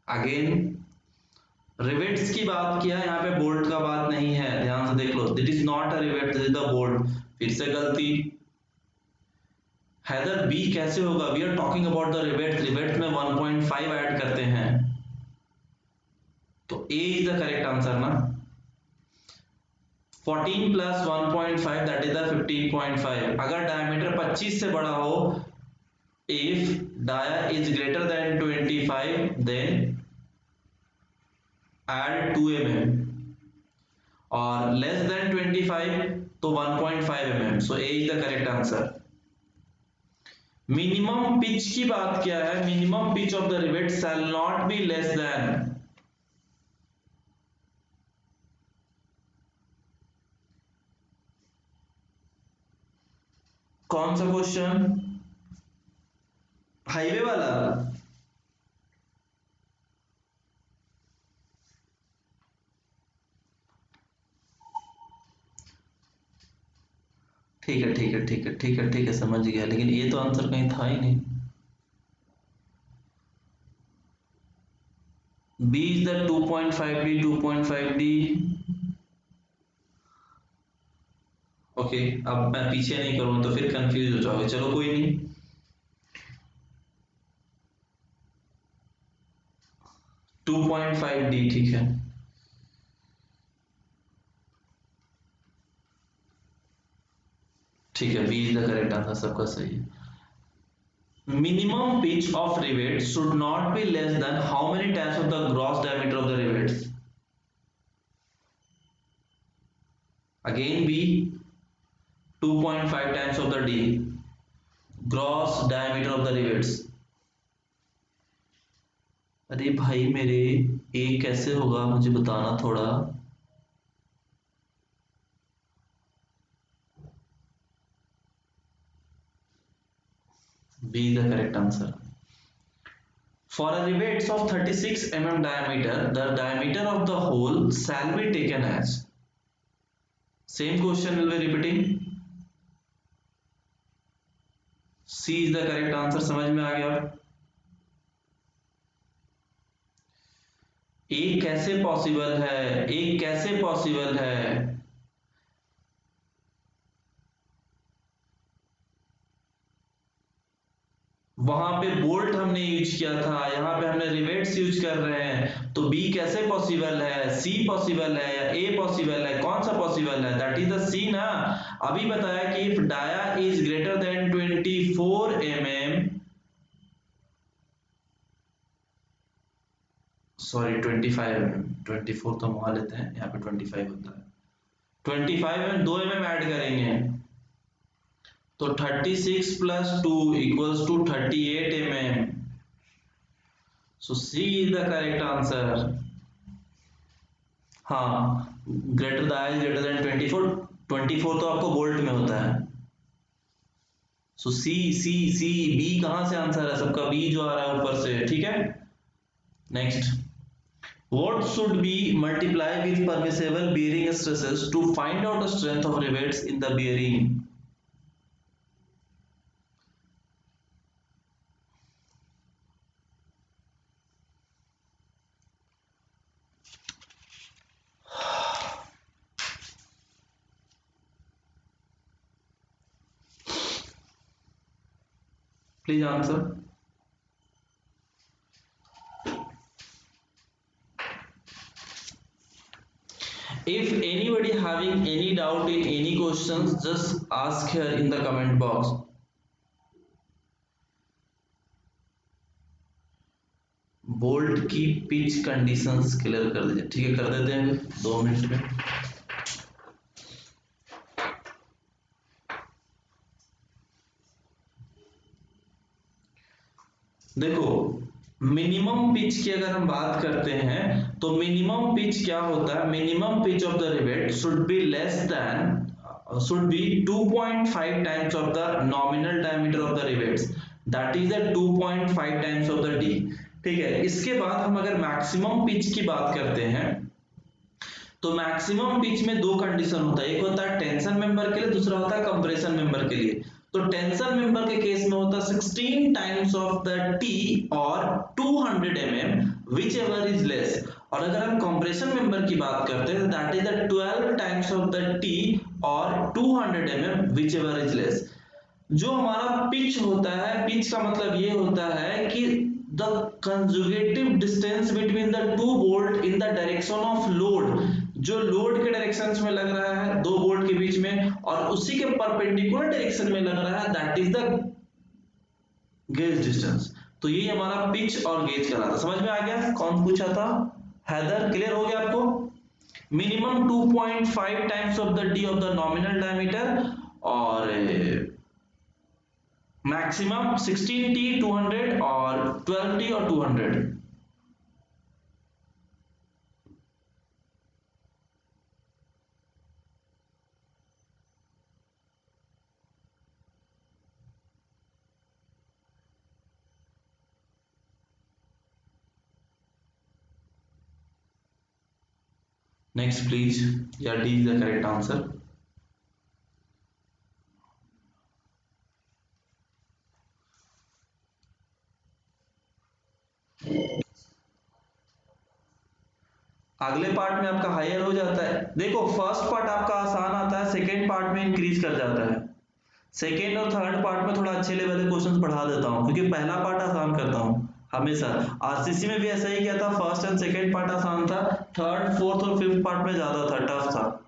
Again, rivets की बात किया, यहाँ पे bolt का बात नहीं है, ध्यान से देख लो। This is not a rivet, this is the bolt. फिर से गलती। हैदर बी कैसे होगा? We are talking about the rivet, rivet में 1.5 ऐड करते हैं, तो A is the correct answer ना। 14 प्लस 1.5 दैट इज द 15.5। अगर डायमीटर 25 से बड़ा हो, if dia is greater than 25 then add 2 mm और less than 25 तो 1.5 mm। so A is the correct answer। Minimum pitch की बात क्या है? Minimum pitch of the rivet shall not be less than, कौन सा क्वेश्चन? हाईवे वाला। ठीक है ठीक है ठीक है ठीक है ठीक है, समझ गया, लेकिन ये तो आंसर कहीं था ही नहीं। B is the 2.5D, 2.5D okay, अब मैं पीछे नहीं करूँ तो फिर कंफ्यूज हो जाओगे, चलो कोई नहीं। 2.5 डी ठीक है। ठीक है, B is the correct answer, सबका सही है। Minimum pitch of rivet should not be less than how many times of the gross diameter of the rivets? Again B, 2.5 times of the D, gross diameter of the rivets. अरे भाई मेरे, ए कैसे होगा मुझे बताना थोड़ा। B is the correct answer. For a rivets of 36 mm diameter, the diameter of the hole shall be taken as. Same question will be repeating. C is the correct answer. समझ में आ गया? एक कैसे पॉसिबल है, एक कैसे possible है? वहां पे बोल्ट हमने यूज किया था, यहाँ पे हमने रिवेट्स यूज कर रहे हैं, तो बी कैसे पॉसिबल है? सी पॉसिबल है या ए पॉसिबल है? कौन सा पॉसिबल है? दैट इज द सी ना। अभी बताया कि if dia is greater than 24 mm, sorry 25 mm, 24 तो वहां लेते हैं, यहाँ पे 25 होता है। 25 में 2 mm ऐड करेंगे तो 36 plus 2 equals to 38 mm. So C is the correct answer. हाँ, greater the is greater than 24, 24 तो आपको बोल्ट में होता है। सो सी सी सी, बी कहां से आंसर है सबका? बी जो आ रहा है ऊपर से, ठीक है। Next, what should be multiplied with permissible bearing stresses to find out the strength of rivets in the bearing? Please answer. If anybody having any doubt in any questions, just ask here in the comment box. Bolt की pitch conditions clear कर दीजिए, ठीक है, कर देते हैं 2 minute में। देखो, मिनिमम पिच की अगर हम बात करते हैं तो मिनिमम पिच क्या होता है? Minimum pitch of the rivet should be less than, should be 2.5 times of the nominal diameter of the rivets, that is the 2.5 times of the D. ठीक है, इसके बाद हम अगर मैक्सिमम पिच की बात करते हैं तो मैक्सिमम पिच में दो कंडीशन होता है, एक होता है टेंशन मेंबर के लिए, दूसरा होता है कंप्रेशन मेंबर के लिए। तो टेंशन मेंबर के केस में होता है 16 टाइम्स ऑफ द टी और 200 mm which ever is less. और अगर हम कंप्रेशन मेंबर की बात करते हैं that is the 12 times of the T और 200 mm which ever is less. जो हमारा पिच होता है, पिच का मतलब ये होता है कि the conjugative distance between the two bolt in the direction of load, जो लोड के डायरेक्शन में लग रहा है दो बोल्ट के बीच में और उसी के परपेंडिकुलर डायरेक्शन में लग रहा है, that is the gauge distance. तो ये हमारा पिच और गेज कहलाता। समझ में आ गया? कौन पूछा था? हैदर, क्लियर हो गया आपको? Minimum 2.5 times of the D of the nominal diameter और मैक्सिमम 16t 200 और 12t और 200। नेक्स्ट प्लीज, या D is the correct answer. अगले पार्ट में आपका हायर हो जाता है। देखो फर्स्ट पार्ट आपका आसान आता है, सेकेंड पार्ट में इंक्रीज कर जाता है। सेकेंड और थर्ड पार्ट में थोड़ा अच्छे लेवल के क्वेश्चंस पढ़ा देता हूँ, क्योंकि पहला पार्ट आसान करता हूँ हमेशा। आरसीसी में भी ऐसा ही किया था, फर्स्ट एंड सेकेंड पार्ट आसान था, थर्ड फोर्थ और फिफ्थ पार्ट में ज्यादा था, टफ था।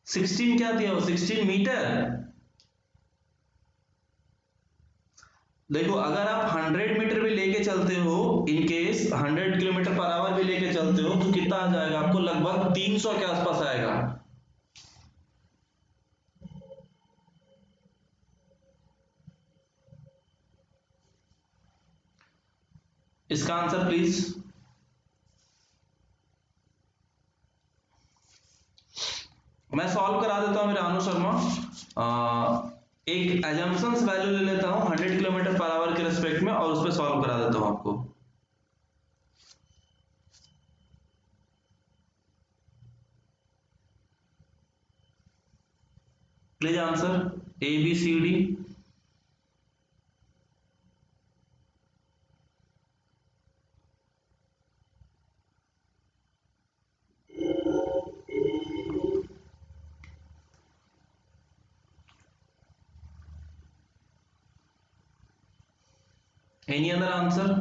सिक्सटीन क्या दिया हो, 16 मीटर। देखो अगर आप 100 मीटर भी लेके चलते हो, in case 100 kilometre per hour भी लेके चलते हो, तो कितना आ जाएगा आपको, लगभग 300 के आसपास आएगा। इसका आंसर प्लीज। मैं सॉल्व करा देता हूं मेरे अनु शर्मा। एक एजम्पशंस वैल्यू ले लेता हूं 100 किलोमीटर पर आवर के रेस्पेक्ट में, और उस पर सॉल्व करा देता हूं आपको। Please answer ABCD। Any other answer?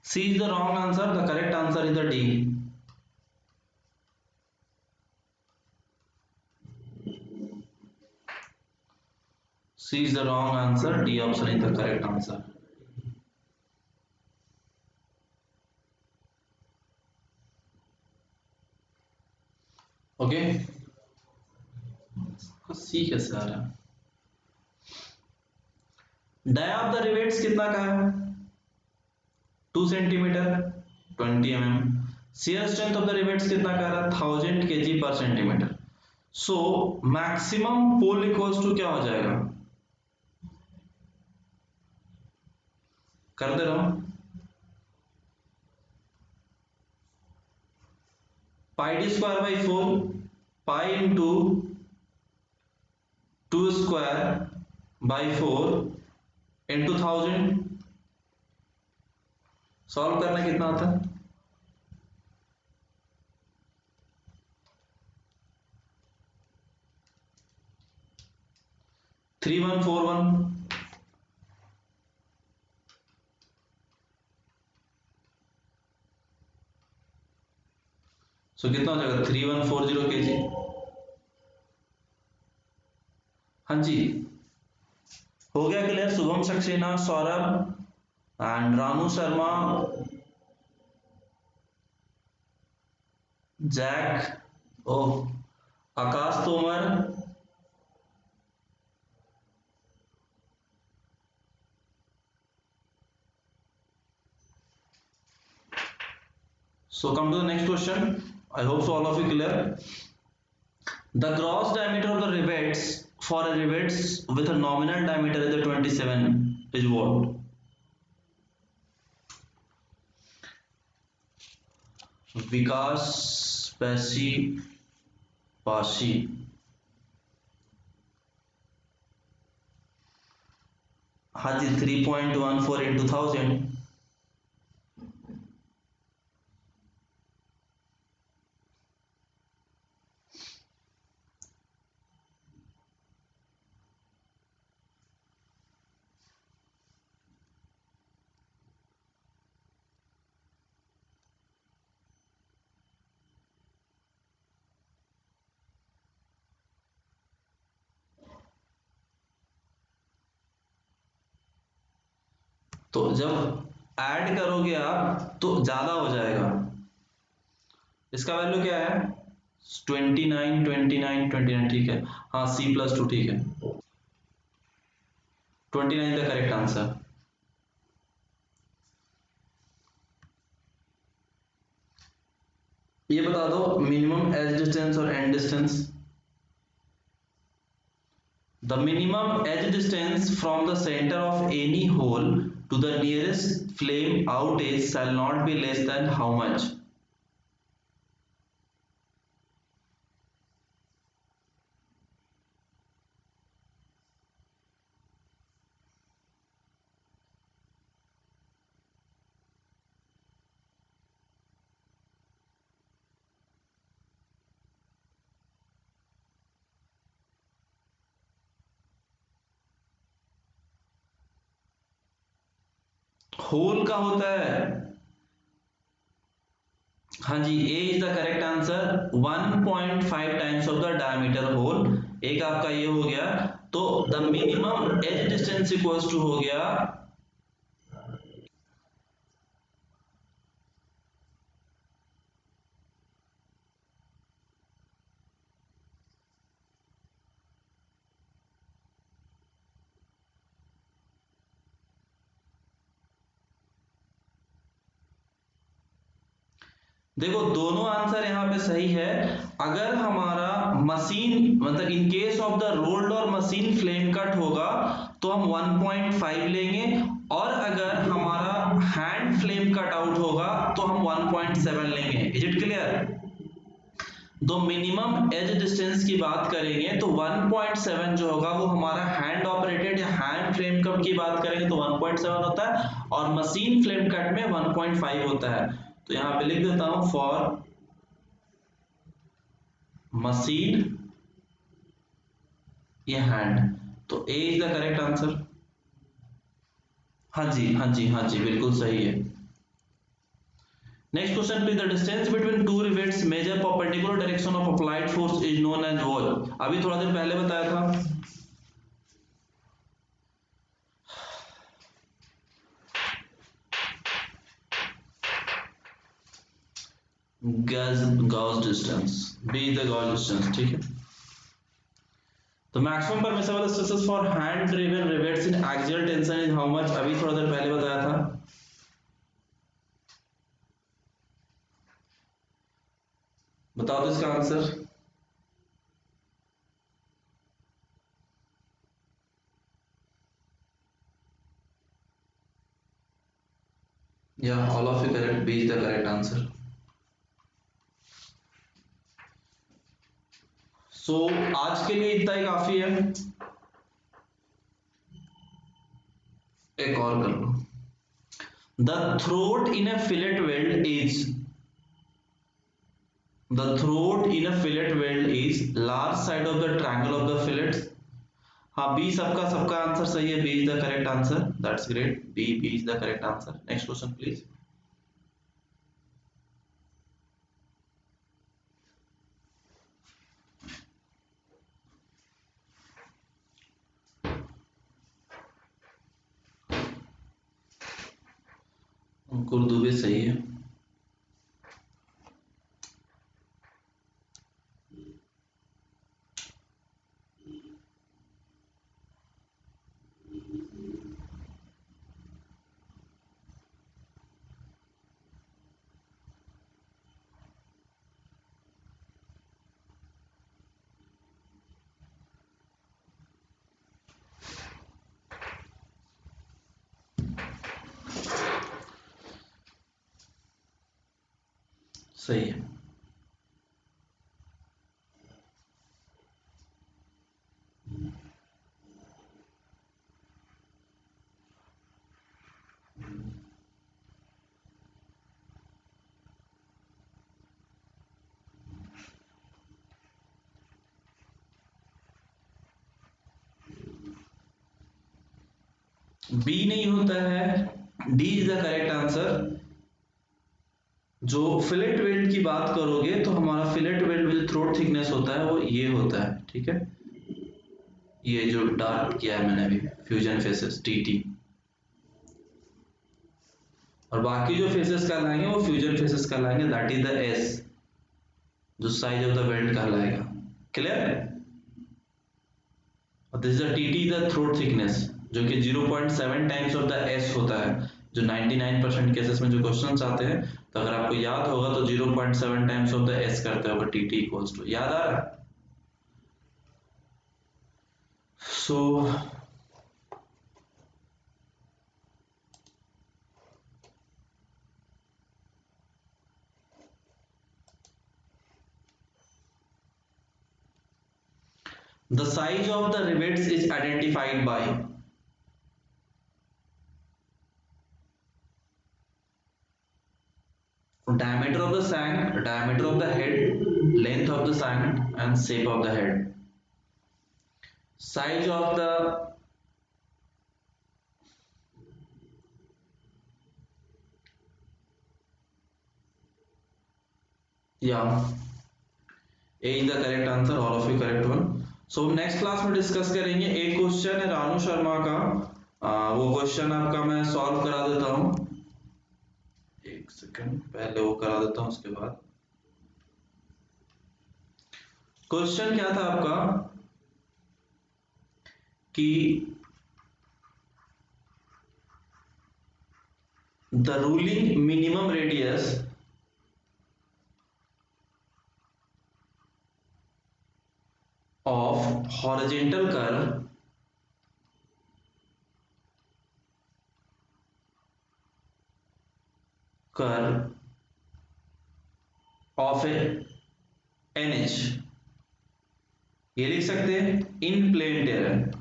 C is the wrong answer. The correct answer is the D. C is the wrong answer. D option is the correct answer. Okay. C कैसे आ रहा है? Dia of the rivets कितना का है? 2 centimetre, 20 mm। Shear strength of the rivets कितना का है? 1000 kg/cm। So maximum pull equals to क्या हो जाएगा? कर दे रहा हूं, πd²/4 pi into 2²/4 into 1000। Solve करना कितना आता है? 3141। सो कितना हो जाएगा? 3140 kg। हाँ जी, हो गया clear. Shubham Saxena, Saurabh and Ranu Sharma, Jack, oh Akash Tomar, so come to the next question. I hope so all of you clear. The gross diameter of the rivets for a rivets with a nominal diameter is 27 is what? विकास पैसी पाशी। हाँ जी, 3.14 into 1000। तो जब add करोगे आप तो ज्यादा हो जाएगा। इसका वैल्यू क्या है? 29, 29, 29। ठीक है, हाँ C+2 ठीक है। 29 द करेक्ट आंसर। ये बता दो मिनिमम एज डिस्टेंस और and distance. The minimum edge distance from the center of any hole to the nearest flame out edge shall not be less than how much? Hole का होता है, हाँ जी, A is the correct answer. 1.5 times of the diameter hole, एक आपका ये हो गया। तो the minimum edge distance equals to हो गया, देखो दोनों आंसर यहाँ पे सही है। अगर हमारा मशीन मतलब in case of the rolled और मशीन फ्लेम कट होगा तो हम 1.5 लेंगे, और अगर हमारा हैंड फ्लेम कट आउट होगा तो हम 1.7 लेंगे। Is it clear? तो मिनिमम एज डिस्टेंस की बात करेंगे तो 1.7 जो होगा वो हमारा हैंड ऑपरेटेड या हैंड फ्लेम कट की बात करेंगे तो 1.7 होता है, और मशीन फ्लेम कट में 1.5 होता है। तो यहां पे लिख देता हूं फॉर मशीन या हैंड, तो A is the correct answer. हाँ जी हाँ जी हाँ जी, बिल्कुल सही है। Next question, please the distance between two rivets measure perpendicular direction of applied force is known as what? अभी थोड़ा देर पहले बताया था। Gauge distance, B is the gauge distance, ठीक है। तो maximum permissible stresses for hand driven rivets in axial tension is how much? अभी थोड़ा देर पहले बताया था। बताओ तो इसका answer. Yeah all of you correct, B is the correct answer. So आज के लिए इतना ही काफी है, एक और कर लो। The throat in a fillet weld is, the throat in a fillet weld is large side of the triangle of the fillets। हाँ बी, सबका सबका आंसर सही है, B is the correct answer, that's great, B is the correct answer. Next question please. Urdu भी सही है। सही है। बी नहीं होता है, D is the correct answer. जो फिलेट वेल्ड की बात करोगे तो हमारा fillet weld with throat thickness होता है वो ये होता है, ठीक है। ये जो डार्क किया है मैंने अभी, फ्यूजन फेसेस टीटी, और बाकी जो फेसेस कहलाएंगे वो फ्यूजन फेसेस कहलाएंगे, दैट इज द एस, जो साइज ऑफ द वेल्ड कहलाएगा। क्लियर? और this is the TT, the throat thickness, जो कि 0.7 टाइम्स ऑफ द एस होता है, जो 99% केसेस में जो क्वेश्चंस आते हैं। तो अगर आपको याद होगा तो 0.7 टाइम्स ऑफ द एस करते होगा टी टी इक्वल्स टू, याद आ रहा है? सो the size of the rivets is identified by diameter of the shank, diameter of the head, length of the shank and shape of the head. Size of the yeah, A is the correct answer, all of you correct one. So next class में discuss करेंगे, एक question है रानू शर्मा का, वो question आपका मैं solve करा देता हूँ, एक सेकंड पहले वो करा देता हूँ, उसके बाद क्वेश्चन क्या था आपका कि the ruling minimum radius of horizontal curve of a NH, ये लिख सकते हैं in plain terrain,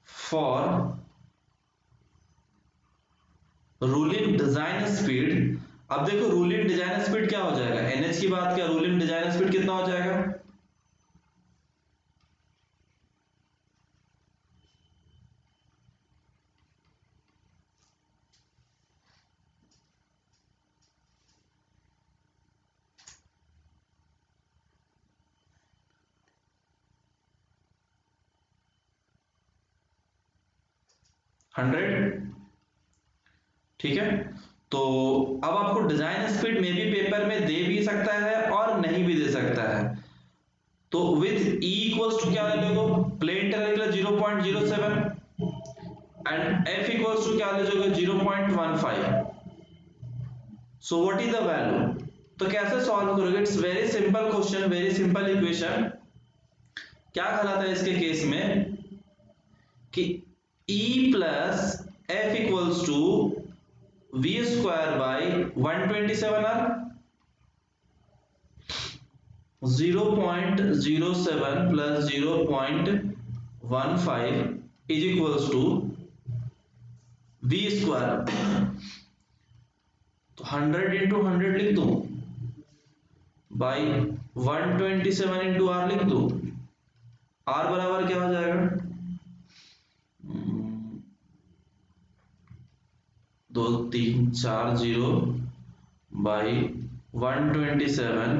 for ruling design speed. अब देखो रूलिंग डिजाइन स्पीड क्या हो जाएगा, NH की बात क्या, रूलिंग डिजाइन स्पीड कितना हो जाएगा, हंड्रेड, ठीक है। तो अब आपको डिजाइन स्पीड में भी पेपर में दे भी सकता है और नहीं भी दे सकता है, तो विथ ई इक्वल्स टू क्या ले लोगे, प्लेन टेरेन के लिए 0.07 एंड एफ इक्वल्स टू क्या ले लोगे 0.15। So what is the value, तो कैसे सॉल्व करोगे, it's very simple question, very simple equation. क्या कहलाता है इसके केस में कि E plus F equals to V square by 127 R 0.07 plus 0.15 is equals to V square, तो 100 इंटू 100 लिख दो बाई 127 इंटू आर लिख दो, आर बराबर क्या हो जाएगा, 2340 बाई 127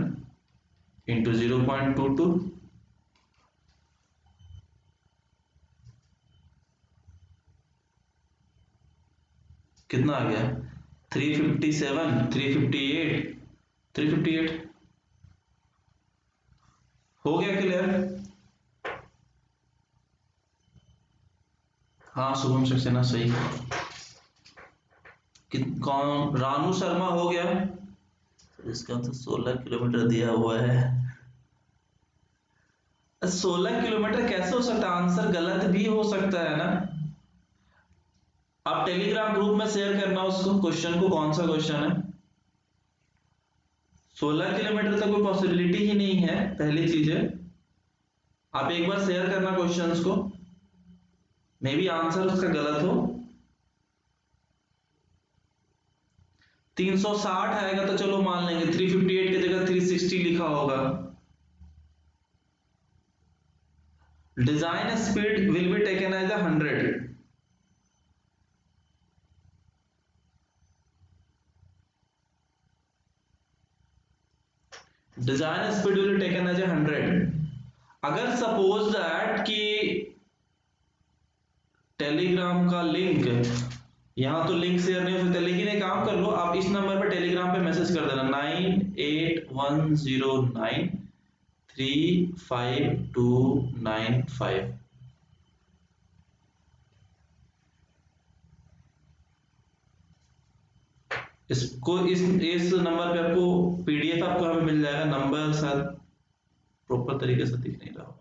इंटू 0.22, कितना आ गया 357, 358, 358 हो गया क्लियर। हाँ शुभम सक्सेना सही, कौन रानू शर्मा हो गया, इसका आंसर 16 किलोमीटर दिया हुआ है, 16 किलोमीटर कैसे हो सकता है, आंसर गलत भी हो सकता है ना। आप टेलीग्राम ग्रुप में शेयर करना उसको, क्वेश्चन को, कौन सा क्वेश्चन है, 16 किलोमीटर तक कोई पॉसिबिलिटी ही नहीं है, पहली चीज है। आप एक बार शेयर करना क्वेश्चंस को, मे बी आंसर उसका गलत हो। 360 आएगा तो चलो मान लेंगे, 358 की जगह 360 लिखा होगा। Design speed will be taken as 100, design speed will be taken as 100। अगर सपोज दैट कि टेलीग्राम का लिंक, यहां तो लिंक शेयर नहीं हो सकता, लेकिन एक काम कर लो, आप इस नंबर पे टेलीग्राम पे मैसेज कर देना 98109 35295। इसको इस नंबर पे आपको पीडीएफ आपको हमें मिल जाएगा। नंबर शायद प्रॉपर तरीके से दिख नहीं रहा होगा।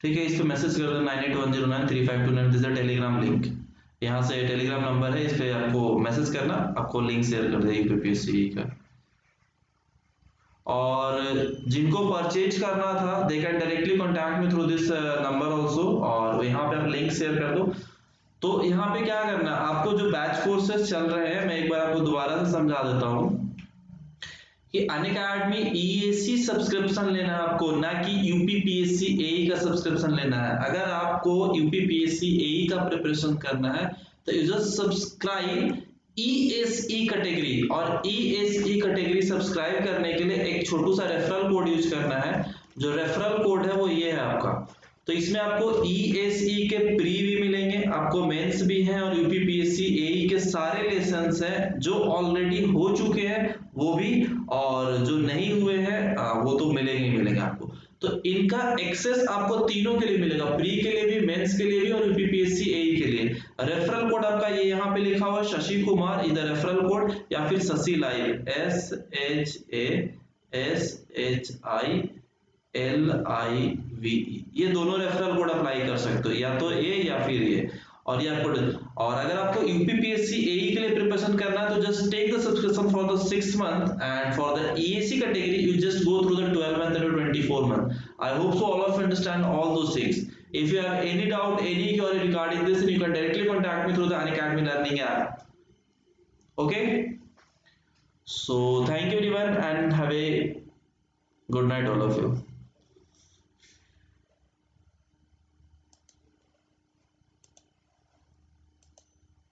ठीक है, इस पे मैसेज कर दो 98109352 दिस इज टेलीग्राम लिंक। यहाँ से टेलीग्राम नंबर है, इस पे आपको मैसेज करना, आपको लिंक शेयर कर दे यूपीपीएससी का। और जिनको परचेज करना था they can directly contact me through this number also, और यहाँ पे आप लिंक शेयर कर दो। तो यहाँ पे क्या करना, आपको जो बैच कोर्सेज चल रहे हैं मैं एक बार आपको दोबारा से समझा देता हूँ कि अनअकैडमी ईएसी सब्सक्रिप्शन लेना है आपको, ना कि यूपीपीएससी एई का सब्सक्रिप्शन लेना है। अगर आपको यूपीपीएससी एई का प्रिपरेशन करना है तो you just subscribe ESE category, और ESE कैटेगरी सब्सक्राइब करने के लिए एक छोटू सा रेफरल कोड यूज करना है। जो रेफरल कोड है वो ये है आपका। तो इसमें आपको ESE के प्री भी मिलेंगे, आपको मेंस भी हैं, और यूपीपीएससी एई के सारे लेसन्स हैं जो ऑलरेडी हो चुके हैं वो भी, और जो नहीं हुए हैं वो तो मिलेंगे ही मिलेंगे आपको। तो इनका एक्सेस आपको तीनों के लिए मिलेगा, प्री के लिए भी, मेंस के लिए भी, और यूपीपीएससी एई के लिए। रेफरल कोड आपका ये यहाँ पे लिखा हुआ है, शशि कुमार, इधर रेफरल कोड, या फिर शशि लाइव, SHASHILIVE, ये दोनों रेफरल कोड अप्लाई कर सकते हो, या तो ए या फिर ये। और ये आपको, और अगर आपको यूपीपीएससी एई के लिए प्रिपरेशन करना है तो just take the subscription for the 6 month, and for the ESE category you just go through the 12 month and 24 month. I hope so all of you understand all those things. If you have any doubt, any query regarding this, then you can directly contact me through the Unacademy Learning app. Okay, so thank you everyone and have a good night all of you.